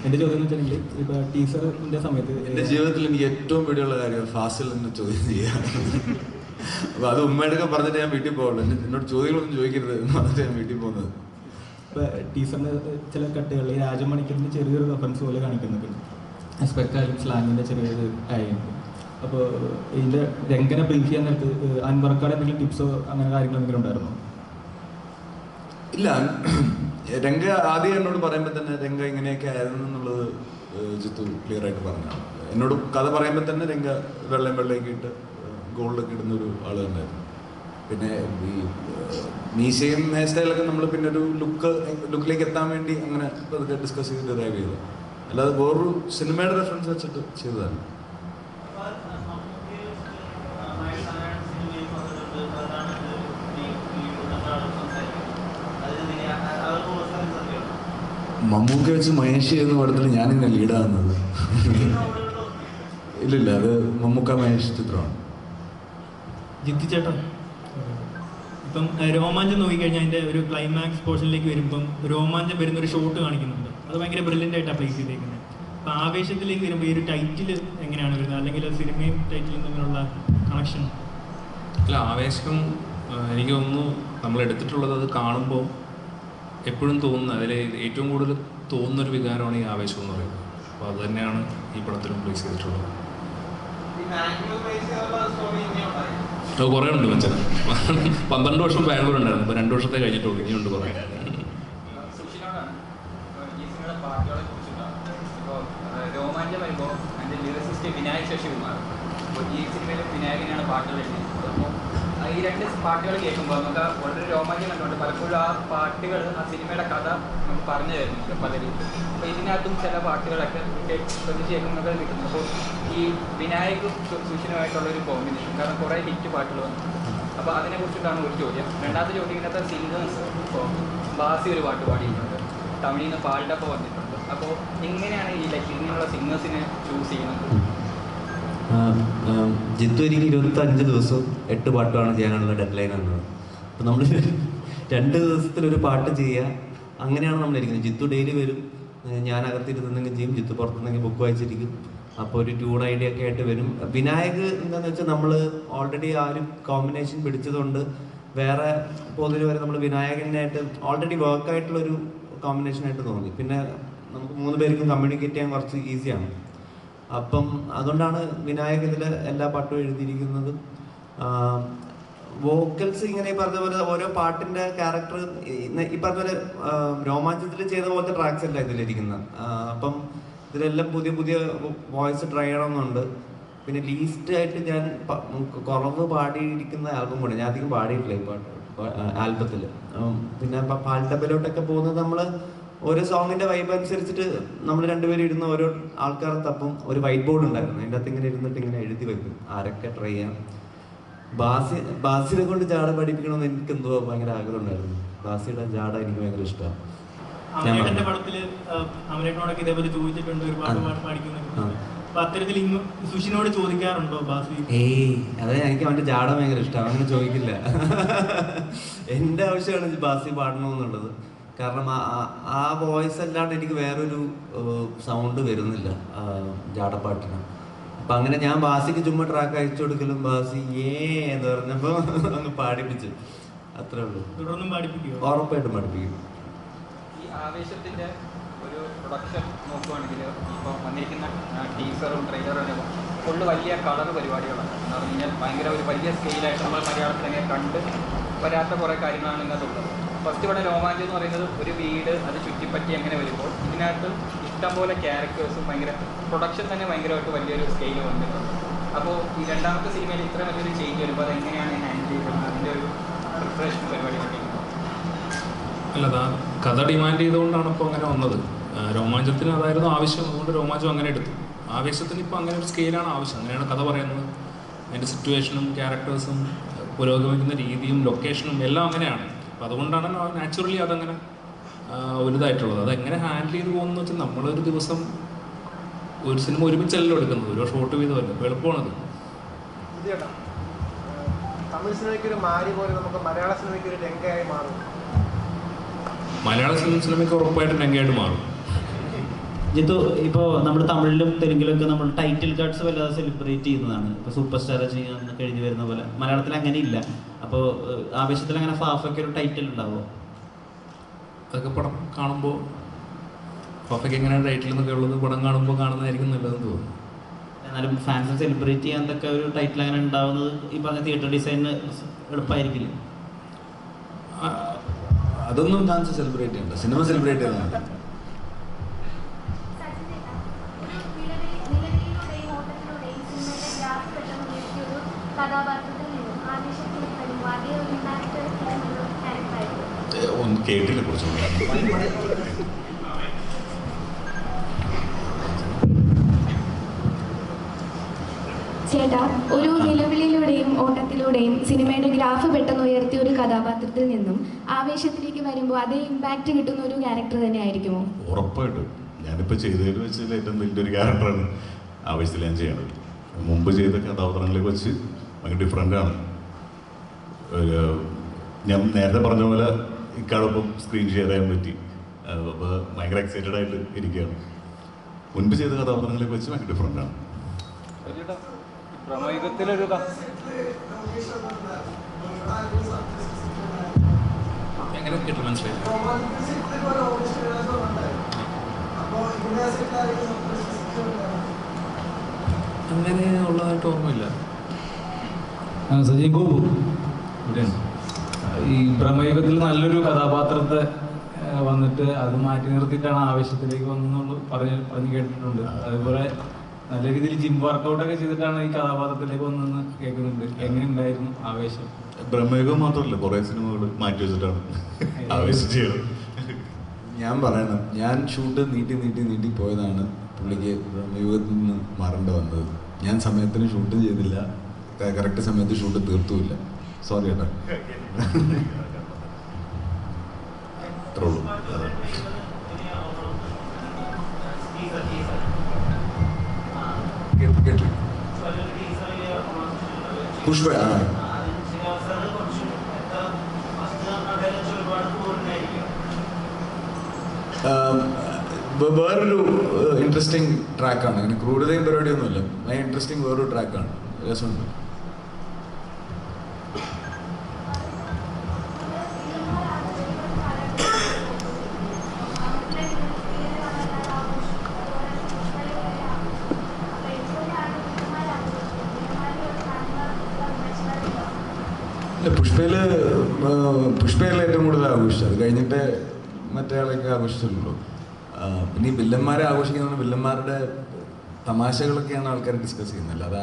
[SPEAKER 4] എൻ്റെ ചോദ്യം എന്ന് വെച്ചിട്ടുണ്ടെങ്കിൽ ഇപ്പോൾ ടീച്ചറിൻ്റെ സമയത്ത്
[SPEAKER 5] എൻ്റെ ജീവിതത്തിൽ എനിക്ക് ഏറ്റവും പേടിയുള്ള കാര്യം ഫാസിൽ എന്നെ ചോദ്യം ചെയ്യുക. അപ്പോൾ അത് ഉമ്മയോടൊക്കെ പറഞ്ഞിട്ട് ഞാൻ വീട്ടിൽ പോകുള്ളൂ. എന്നോട് ചോദ്യങ്ങളൊന്നും ചോദിക്കരുത് എന്ന് പറഞ്ഞിട്ട് ഞാൻ വീട്ടിൽ പോകുന്നത്.
[SPEAKER 4] ഇപ്പോൾ ടീച്ചറിൻ്റെ ചില കട്ടുകളിൽ ഈ രാജമണിക്കറിൻ്റെ ചെറിയൊരു റെഫറൻസ് പോലെ കാണിക്കുന്നുണ്ട്. സ്പെക്കാലും സ്ലാങ്ങിൻ്റെ ചെറിയൊരു കാര്യമുണ്ട്. അപ്പോൾ ഇതിൻ്റെ രംഗനെ ബിൽഡ് ചെയ്യാൻ നേരത്ത് അൻവർക്കാട് എന്തെങ്കിലും ടിപ്സോ അങ്ങനെ കാര്യങ്ങൾ എന്തെങ്കിലും ഉണ്ടായിരുന്നോ?
[SPEAKER 5] ഇല്ല, രംഗ ആദ്യം എന്നോട് പറയുമ്പോൾ തന്നെ രംഗ ഇങ്ങനെയൊക്കെ ആയിരുന്നു എന്നുള്ളത് ജിത്തു ക്ലിയർ ആയിട്ട് പറഞ്ഞാണ്. എന്നോട് കഥ പറയുമ്പോൾ തന്നെ രംഗ വെള്ളയൊക്കെ ഇട്ട് ഗോൾഡൊക്കെ ഇടുന്നൊരു ആൾ തന്നെയായിരുന്നു. പിന്നെ ഈ മീശയും ഹെയർ സ്റ്റൈലൊക്കെ നമ്മൾ പിന്നെ ഒരു ലുക്കിലേക്ക് എത്താൻ വേണ്ടി അങ്ങനെ അതൊക്കെ ഡിസ്കസ് ചെയ്ത് ഡ്രൈവ് ചെയ്തു. അല്ലാതെ വേറൊരു സിനിമയുടെ റെഫറൻസ് വെച്ചിട്ട് ചെയ്തതാണ്. മമ്മൂക്ക വെച്ച് മഹേഷ് എന്ന പടത്തിൽ ഞാനിങ്ങനെ ലീഡാകുന്നത്. ഇല്ലില്ല, അത് മമ്മൂക്ക മഹേഷ് ചിത്രമാണ്.
[SPEAKER 12] ജിത്തി ചേട്ടാ, ഇപ്പം രോമാഞ്ചം നോക്കിക്കഴിഞ്ഞാൽ അതിൻ്റെ ഒരു ക്ലൈമാക്സ് പോർഷനിലേക്ക് വരുമ്പം രോമാഞ്ചം വരുന്നൊരു ഷോട്ട് കാണിക്കുന്നുണ്ട്. അത് ഭയങ്കര ബ്രില്യൻ്റ് ആയിട്ടാണ് പ്ലേസ് ചെയ്തേക്കുന്നത്. അപ്പം ആവേശത്തിലേക്ക് വരുമ്പോൾ ഈ ഒരു ടൈറ്റിൽ എങ്ങനെയാണ് വരുന്നത്, അല്ലെങ്കിൽ സിനിമയും ടൈറ്റിലും തമ്മിലുള്ള കണക്ഷൻ?
[SPEAKER 1] അല്ല, ആവേശം എനിക്ക് തോന്നുന്നു നമ്മൾ എടുത്തിട്ടുള്ളത് അത് കാണുമ്പോൾ എപ്പോഴും തോന്നുന്ന, അതിൽ ഏറ്റവും കൂടുതൽ തോന്നുന്നൊരു വികാരമാണ് ഈ ആവേശം എന്ന് പറയുന്നത്. അപ്പോൾ അത് തന്നെയാണ് ഈ പടത്തിലും പ്ലേസ് ചെയ്തിട്ടുള്ളത്. അത് കുറേ ഉണ്ട് മച്ചാൻ. 12 വർഷം ബാംഗ്ലൂർ ഉണ്ടായിരുന്നു. ഇപ്പോൾ 2 വർഷത്തെ കഴിഞ്ഞിട്ടുള്ളൂ. ഇനിയുണ്ട് കുറേ.
[SPEAKER 15] രോമാഞ്ചം വരുമ്പോൾ എൻ്റെ ലിറിസിസ്റ്റ് വിനായക് ശശികുമാർ. അപ്പോൾ ഈ സിനിമയിൽ വിനായകനാണ് പാട്ടുകൾ എഴുതിയത്. അപ്പോൾ ഈ 2 പാട്ടുകൾ കേൾക്കുമ്പോൾ നമുക്ക് വളരെ രോമാഞ്ചം കണ്ടുകൊണ്ട് പലപ്പോഴും ആ പാട്ടുകൾ ആ സിനിമയുടെ കഥ നമുക്ക് പറഞ്ഞു തരുന്നുണ്ട് പലരും. അപ്പോൾ ഇതിനകത്തും ചില പാട്ടുകളൊക്കെ ശ്രദ്ധിച്ച് കേൾക്കുന്നത് കിട്ടുന്നു. അപ്പോൾ ഈ വിനായകും സുഷിനുമായിട്ടുള്ളൊരു കോമ്പിനേഷൻ, കാരണം കുറേ ഹിറ്റ് പാട്ടുകൾ വന്നിട്ടുണ്ട്. അപ്പോൾ അതിനെക്കുറിച്ചിട്ടാണ് ഒരു ചോദ്യം. രണ്ടാമത്തെ ചോദ്യം, ഇന്നത്തെ സിംഗേഴ്സ് ഇപ്പോൾ ബാസി ഒരു പാട്ട് പാടിയിട്ടുണ്ട്, തമിഴിൽ നിന്ന് പാൽഡപ്പ വന്നിട്ടുണ്ട്. അപ്പോൾ എങ്ങനെയാണ് ഈ ഇങ്ങനെയുള്ള സിംഗേഴ്സിനെ ചൂസ് ചെയ്യുന്നത്?
[SPEAKER 16] ജിത്തു എനിക്ക് 25 ദിവസവും 8 പാട്ടുമാണ് ചെയ്യാനുള്ള ഡെഡ് ലൈൻ എന്നത്. അപ്പോൾ നമ്മൾ 2 ദിവസത്തിലൊരു പാട്ട് ചെയ്യുക, അങ്ങനെയാണ് നമ്മളിരിക്കുന്നത്. ജിത്തു ഡെയിലി വരും, ഞാൻ അകത്തിരുന്നെങ്കിൽ ചെയ്യും, ജിത്തു പുറത്തുനിന്നെങ്കിൽ ബുക്ക് വായിച്ചിരിക്കും. അപ്പോൾ ഒരു ട്യൂൺ ഐഡിയ ഒക്കെ ആയിട്ട് വരും. വിനായക് എന്താണെന്ന് വെച്ചാൽ നമ്മൾ ഓൾറെഡി ആ ഒരു കോമ്പിനേഷൻ പിടിച്ചതുകൊണ്ട് വേറെ പൊതുവെ വരെ നമ്മൾ വിനായകനായിട്ട് ഓൾറെഡി വർക്കായിട്ടുള്ളൊരു കോമ്പിനേഷനായിട്ട് തോന്നി. പിന്നെ നമുക്ക് 3 പേർക്കും കമ്മ്യൂണിക്കേറ്റ് ചെയ്യാൻ കുറച്ച് ഈസിയാണ്. അപ്പം അതുകൊണ്ടാണ് വിനായക് ഇതിൽ എല്ലാ പാട്ടും എഴുതിയിരിക്കുന്നത്. വോക്കൽസ് ഇങ്ങനെ ഈ പറഞ്ഞ പോലെ ഓരോ പാട്ടിൻ്റെ ക്യാരക്ടർ ഈ പറഞ്ഞ പോലെ രോമാഞ്ചത്തിൽ ചെയ്ത പോലത്തെ ട്രാക്സ് അല്ല ഇതിലിരിക്കുന്നത്. അപ്പം ഇതിലെല്ലാം പുതിയ പുതിയ വോയിസ് ട്രൈ ചെയ്യണമെന്നുണ്ട്. പിന്നെ ലീസ്റ്റായിട്ട് ഞാൻ കുറവ് പാടിയിരിക്കുന്ന ആൽബം കൂടെ, ഞാൻ അധികം പാടിയിട്ടില്ല ഈ പാട്ട് ആൽബത്തിൽ. പിന്നെ പാൽഡബിലോട്ടൊക്കെ പോകുന്നത് നമ്മൾ ഓരോ സോങ്ങിൻ്റെ വൈബ് അനുസരിച്ചിട്ട് നമ്മൾ രണ്ടുപേരും ഇരുന്ന് ഓരോ ആൾക്കാരെ തപ്പും. ഒരു വൈറ്റ് ബോർഡ് ഉണ്ടായിരുന്നു, അതിൻ്റെ അകത്ത് ഇങ്ങനെ ഇരുന്നിട്ട് ഇങ്ങനെ എഴുതി വെക്കും ആരൊക്കെ ട്രൈ ചെയ്യാം. ബാസിനെ കൊണ്ട് ജാട പഠിപ്പിക്കണമെന്ന് എനിക്ക് എന്തോ ഭയങ്കര ആഗ്രഹം ഉണ്ടായിരുന്നു. ബാസിയുടെ ജാട എനിക്ക് ഭയങ്കര ഇഷ്ടമാണ്.
[SPEAKER 12] പടത്തില് അമലേട്ടനോടൊക്കെ ഇതേപോലെ ചോദിച്ചിട്ടുണ്ട്, ഒരുപാട് പാട്ട് പാടിക്കുന്നു. അപ്പൊ അത്തരത്തിൽ സുഷിനോട് ചോദിക്കാറുണ്ടോ ബാസി?
[SPEAKER 16] അതെ, എനിക്ക് അവൻ്റെ ജാട ഭയങ്കര ഇഷ്ടമാണ്, അങ്ങനെ ചോദിക്കില്ല. എൻ്റെ ആവശ്യമാണ് ബാസി പാടണമെന്നുള്ളത്. കാരണം ആ വോയിസ് അല്ലാണ്ട് എനിക്ക് വേറൊരു സൗണ്ട് വരുന്നില്ല ജാടപ്പാട്ടിന്. അപ്പം അങ്ങനെ ഞാൻ ബാസിക്ക് ചുമ്മാ ട്രാക്ക് അയച്ചു കൊടുക്കലും ബാസി എന്ന് പറഞ്ഞപ്പോൾ അങ്ങ് പാടിപ്പിച്ചു, അത്രേ ഉള്ളൂ.
[SPEAKER 12] തുടർന്നും പാടിപ്പിക്കുമോ?
[SPEAKER 16] ഉറപ്പായിട്ടും പാടിപ്പിക്കും.
[SPEAKER 15] ഈ ആവേശത്തിൻ്റെ ഒരു പ്രൊഡക്ഷൻ നോക്കുകയാണെങ്കിൽ ഇപ്പോൾ വന്നിരിക്കുന്ന ടീസറും ട്രെയിലറും ഫുള്ള് വലിയ കളർ പരിപാടികളാണ്. എന്ന് പറഞ്ഞു കഴിഞ്ഞാൽ ഭയങ്കര ഒരു വലിയ സ്കെയിലായിട്ട് നമ്മൾ മലയാളത്തിൽ അങ്ങനെ കണ്ട് വരാത്ത കുറേ കാര്യങ്ങളാണ് ഇതിനകത്തുള്ളത്. ഫസ്റ്റ് ഇവിടെ രോമാഞ്ചം എന്ന് പറയുന്നത് ഒരു വീട് അത് ചുറ്റിപ്പറ്റി അങ്ങനെ വരുമ്പോൾ ഇതിനകത്ത് ഇഷ്ടംപോലെ ക്യാരക്ടേഴ്സും ഭയങ്കര പ്രൊഡക്ഷൻ തന്നെ ഭയങ്കരമായിട്ട് വലിയൊരു സ്കെയിൽ വന്നിട്ടുണ്ട്. അപ്പോൾ ഈ രണ്ടാമത്തെ സിനിമയിൽ ഇത്ര വലിയൊരു ചേഞ്ച് വരുമ്പോൾ അതെങ്ങനെയാണ് ഹാൻഡിൽ ചെയ്യുന്നത്? അതിൻ്റെ ഒരു പ്രിപ്പറേഷൻ പരിപാടികളൊക്കെ
[SPEAKER 1] അല്ല, കഥ ഡിമാൻഡ് ചെയ്തുകൊണ്ടാണ് ഇപ്പോൾ അങ്ങനെ വന്നത്. രോമാഞ്ചത്തിന് അതായിരുന്നു ആവശ്യം, അതുകൊണ്ട് രോമാഞ്ചം അങ്ങനെ എടുത്തു. ആവേശത്തിന് ഇപ്പോൾ അങ്ങനെ ഒരു സ്കെയിലാണ് ആവശ്യം, അങ്ങനെയാണ് കഥ പറയുന്നത്. അതിൻ്റെ സിറ്റുവേഷനും ക്യാരക്ടേഴ്സും പുരോഗമിക്കുന്ന രീതിയും ലൊക്കേഷനും എല്ലാം അങ്ങനെയാണ്. അപ്പോൾ അതുകൊണ്ടാണ് നാച്ചുറലി അതങ്ങനെ വലുതായിട്ടുള്ളത്. അതെങ്ങനെ ഹാൻഡിൽ ചെയ്ത് പോകുന്നത് വെച്ചാൽ നമ്മളൊരു ദിവസം ഒരു സിനിമ ഒരുമിച്ചല്ലോ എടുക്കുന്നത്, ഓരോ ഷോട്ട് വീതമല്ല, ഇപ്പോൾ എളുപ്പമാണത്.
[SPEAKER 17] തമിഴ് സിനിമയ്ക്ക് ഒരു മാരി പോലെ നമുക്ക് മലയാള സിനിമയ്ക്ക് ഒരു രംഗയായി മാറും.
[SPEAKER 1] മലയാള സിനിമയ്ക്ക് ഉറപ്പായിട്ടും രംഗയായിട്ട് മാറും.
[SPEAKER 13] ജിത്തു, ഇപ്പോൾ നമ്മൾ തമിഴിലും തെലുങ്കിലൊക്കെ നമ്മൾ ടൈറ്റിൽ കാർഡ്സ് വല്ലാതെ സെലിബ്രേറ്റ് ചെയ്യുന്നതാണ്. ഇപ്പോൾ സൂപ്പർ സ്റ്റാർ ചെയ്യാൻ കഴിഞ്ഞ് വരുന്ന പോലെ മലയാളത്തിൽ അങ്ങനെ ഇല്ല. അപ്പോൾ ആവേശത്തിൽ അങ്ങനെ ഫാഫയ്ക്ക് ഒരു ടൈറ്റിൽ ഉണ്ടാവുമോ?
[SPEAKER 1] അതൊക്കെ പടം കാണുമ്പോൾ ഫാഫയ്ക്ക് എങ്ങനെയാണ് ടൈറ്റിൽ എന്നൊക്കെ ഉള്ളത് പടം കാണുമ്പോൾ കാണുന്നതായിരിക്കും നല്ലതെന്ന് തോന്നുന്നു.
[SPEAKER 13] എന്നാലും ഫാൻസ് സെലിബ്രേറ്റ് ചെയ്യാനൊക്കെ ഒരു ടൈറ്റിൽ അങ്ങനെ ഉണ്ടാവുന്നത് ഈ പറഞ്ഞ തിയേറ്റർ ഡിസൈനിന് എളുപ്പമായിരിക്കില്ല.
[SPEAKER 5] അതൊന്നും ഡാൻസ് സെലിബ്രേറ്റ് ചെയ്യണ്ട, സിനിമ സെലിബ്രേറ്റ് ചെയ്യുന്നുണ്ട്.
[SPEAKER 6] ഒന്നും കേട്ടില്ല കുറച്ചുകൂടെ.
[SPEAKER 11] ചേട്ടാ, ഒരു നിലവിളിയിലൂടെയും ഓട്ടത്തിലൂടെയും സിനിമയുടെ ഗ്രാഫ് പെട്ടെന്ന് ഉയർത്തിയ ഒരു കഥാപാത്രത്തിൽ നിന്നും ആവേശത്തിലേക്ക് വരുമ്പോൾ അതേ ഇമ്പാക്റ്റ് കിട്ടുന്ന ഒരു ക്യാരക്ടർ തന്നെ ആയിരിക്കുമോ?
[SPEAKER 6] ഉറപ്പായിട്ടും. ഞാനിപ്പോൾ ചെയ്തതിൽ വെച്ചാൽ ഏറ്റവും വലിയൊരു ക്യാരക്ടറാണ് ആവേശത്തിൽ ഞാൻ ചെയ്യണത്. മുമ്പ് ചെയ്ത കഥാപാത്രങ്ങളെ വെച്ച് ഭയങ്കര ഡിഫറെൻ്റാണ്. ഞാൻ നേരത്തെ പറഞ്ഞ പോലെ ഇക്കാടൊപ്പം സ്ക്രീൻ ഷെയർ ചെയ്യാൻ പറ്റി. അപ്പോൾ ഭയങ്കര എക്സൈറ്റഡ് ആയിട്ട് ഇരിക്കുകയാണ്. മുൻപ് ചെയ്ത കഥാപാത്രങ്ങളെ വെച്ച് ഭയങ്കര ഡിഫറെൻ്റാണ്.
[SPEAKER 15] പ്രമേയത്തിലൊരു
[SPEAKER 1] എങ്ങനെ കിട്ടും മനസ്സിലായി? അങ്ങനെ ഉള്ളതായിട്ട് ഓർമ്മയില്ല.
[SPEAKER 18] സജീവ് ഗോപു ഈ പ്രമേയത്തിൽ നല്ലൊരു കഥാപാത്രത്തെ വന്നിട്ട് അത് മാറ്റി നിർത്തിയിട്ടാണ് ആവേശത്തിലേക്ക് വന്നെന്നുള്ളത് പറഞ്ഞു കേട്ടിട്ടുണ്ട്. അതേപോലെ നല്ല രീതിയിൽ ജിം വർക്കൗട്ടൊക്കെ ചെയ്തിട്ടാണ് ഈ കഥാപാത്രത്തിലേക്ക് വന്നതെന്ന് കേൾക്കുന്നുണ്ട്. എങ്ങനെയുണ്ടായിരുന്നു ആവേശം?
[SPEAKER 6] ബ്രഹ്മയുഗം മാത്രമല്ല, കുറേ സിനിമകൾ മാറ്റി വെച്ചിട്ടാണ് ആവേശം ചെയ്യണം.
[SPEAKER 5] ഞാൻ പറയണം, ഞാൻ ഷൂട്ട് നീട്ടി പോയതാണ് പുള്ളിക്ക് ബ്രഹ്മയുഗത്തിൽ നിന്ന് മാറേണ്ട വന്നത്. ഞാൻ സമയത്തിന് ഷൂട്ട് ചെയ്തില്ല, കറക്റ്റ് സമയത്ത് ഷൂട്ട് തീർത്തുമില്ല. സോറി ഏട്ടാ. അത്രേ ഉള്ളൂ. പുഷ്പ വേറൊരു ഇൻട്രസ്റ്റിംഗ് ട്രാക്കാണ്. അങ്ങനെ ക്രൂരതയും പരിപാടിയൊന്നുമില്ല, ഭയങ്കര ഇൻട്രസ്റ്റിംഗ് വേറൊരു ട്രാക്കാണ്. രസമുണ്ട്. പുഷ്പയിൽ ഏറ്റവും കൂടുതൽ ആഘോഷിച്ചത്. അത് കഴിഞ്ഞിട്ട് മറ്റേ ആളൊക്കെ ആഘോഷിച്ചിട്ടുള്ളൂ. പിന്നെ ഈ വില്ലന്മാരെ ആഘോഷിക്കുന്ന വില്ലന്മാരുടെ തമാശകളൊക്കെയാണ് ആൾക്കാർ ഡിസ്കസ് ചെയ്യുന്നത്. അല്ലാതെ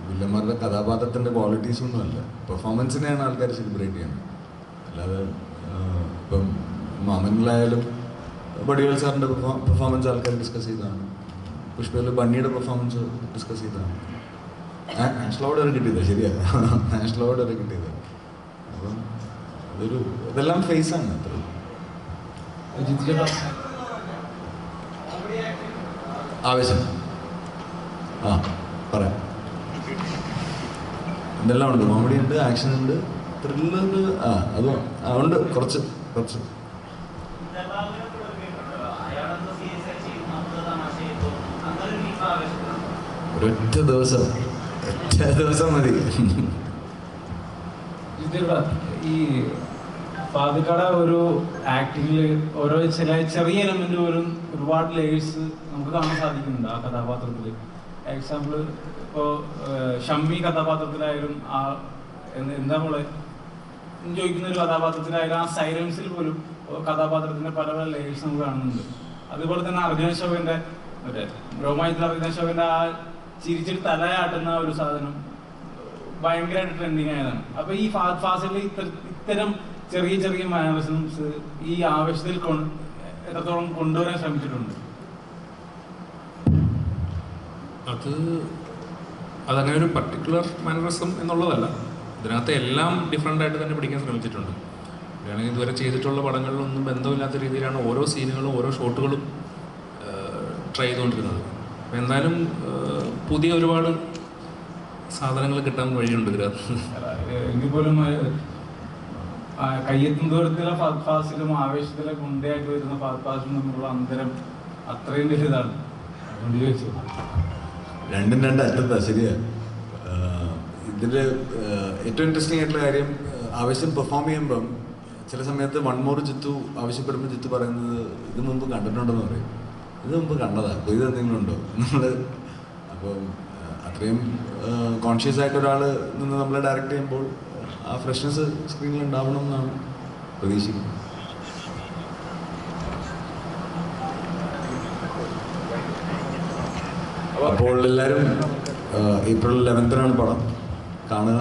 [SPEAKER 5] വില്ലന്മാരുടെ കഥാപാത്രത്തിൻ്റെ ക്വാളിറ്റീസ് ഒന്നുമല്ല, പെർഫോമൻസിനെയാണ് ആൾക്കാർ സെലിബ്രേറ്റ് ചെയ്യുന്നത്. അല്ലാതെ ഇപ്പം മാമനിലായാലും വടിവേൽ സാറിൻ്റെ പെർഫോമൻസ് ആൾക്കാർ ഡിസ്കസ് ചെയ്തതാണ്, പുഷ്പയിൽ ബണ്ണിയുടെ പെർഫോമൻസ് ഡിസ്കസ് ചെയ്തതാണ്. നാഷണൽ അവാർഡ് വരെ കിട്ടിയത് ശരിയാ, നാഷണൽ അവാർഡ് വരെ കിട്ടിയത്. അപ്പം ഇതെല്ലാം ഫേസാണ്. അത്ര ആവേശം പറയാം. എന്തെല്ലാം ഉണ്ട്, കോമഡി ഉണ്ട്, ആക്ഷൻ ഉണ്ട്, ത്രില്ലുണ്ട്. അതും ഉണ്ട്, കുറച്ച് ഒരൊറ്റ ദിവസം മതി.
[SPEAKER 18] ഈ ഫാദിക്കയുടെ ഒരു ആക്ടിങ്ങിൽ ഓരോ ചെറിയ എലമെന്റ് പോലും ഒരുപാട് ലേയേഴ്സ് നമുക്ക് കാണാൻ സാധിക്കുന്നുണ്ട് ആ കഥാപാത്രത്തിൽ. എക്സാമ്പിൾ ഇപ്പോൾ ഷമ്മി കഥാപാത്രത്തിലായാലും എന്താ പോലെ ചോദിക്കുന്ന ഒരു കഥാപാത്രത്തിലായാലും ആ സൈലൻസിൽ പോലും കഥാപാത്രത്തിന്റെ പല പല ലേയേഴ്സ് നമുക്ക് കാണുന്നുണ്ട്. അതുപോലെ തന്നെ അർജുന അശോകന്റെ രോമാഞ്ചത്തിൽ അർജുന അശോകന്റെ ആ ചിരിച്ചിട്ട് തലയാട്ടുന്ന ഒരു സാധനം ഭയങ്കരമായിട്ട് ട്രെൻഡിങ് ആയതാണ്. അപ്പൊ ഈ ഫാസിൽ ഇത്തരം ചെറിയ ചെറിയ മാനറിസംസ് ഈ ആവേശത്തിൽ എത്രത്തോളം കൊണ്ടുവരാൻ ശ്രമിച്ചിട്ടുണ്ട്?
[SPEAKER 1] അതങ്ങനെ ഒരു പർട്ടിക്കുലർ മാനറിസം എന്നുള്ളതല്ല, ഇതിനകത്ത് എല്ലാം ഡിഫറെൻ്റ് ആയിട്ട് തന്നെ പിടിക്കാൻ ശ്രമിച്ചിട്ടുണ്ട്. ആണെങ്കിൽ ഇതുവരെ ചെയ്തിട്ടുള്ള പടങ്ങളിലൊന്നും ബന്ധമില്ലാത്ത രീതിയിലാണ് ഓരോ സീനുകളും ഓരോ ഷോട്ടുകളും ട്രൈ ചെയ്തുകൊണ്ടിരുന്നത്. എന്തായാലും പുതിയ ഒരുപാട് സാധനങ്ങൾ കിട്ടാൻ വഴിയുണ്ട് ഇതിനകത്ത്.
[SPEAKER 18] എങ്കിൽ പോലും കയ്യെത്തും ദൂരത്തിലെ ഫാസിലും ആവേശത്തിലെ കൊണ്ടയായിട്ട് വരുന്ന ഫാസിലും തമ്മിലുള്ള അന്തരം അത്രയും വലുതാണ്. അതുകൊണ്ട് ചോദിച്ചു.
[SPEAKER 5] രണ്ടും അറ്റത്താ, ശരിയാ. ഇതിൽ ഏറ്റവും ഇൻട്രസ്റ്റിംഗ് ആയിട്ടുള്ള കാര്യം, ആവേശം പെർഫോം ചെയ്യുമ്പം ചില സമയത്ത് വൺ മോർ ജിത്തു ആവശ്യപ്പെടുമ്പോൾ ജിത്തു പറയുന്നത് ഇത് മുമ്പ് കണ്ടിട്ടുണ്ടെന്ന് പറയും. ഇത് മുമ്പ് കണ്ടതാ, അപ്പോൾ ഇത് എന്തെങ്കിലും ഉണ്ടോ നമ്മൾ. അപ്പം അത്രയും കോൺഷ്യസ് ആയിട്ട് ഒരാൾ നിന്ന് നമ്മളെ ഡയറക്റ്റ് ചെയ്യുമ്പോൾ ആ ഫ്രഷ്നെസ് സ്ക്രീനിൽ ഉണ്ടാവണം എന്നാണ് പ്രതീക്ഷിക്കുന്നത്. അപ്പോൾ എല്ലാവരും ഏപ്രിൽ 11 പടം കാണുക,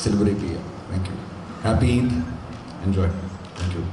[SPEAKER 5] സെലിബ്രേറ്റ് ചെയ്യുക. Thank you. Happy Eid. Enjoy. Thank you.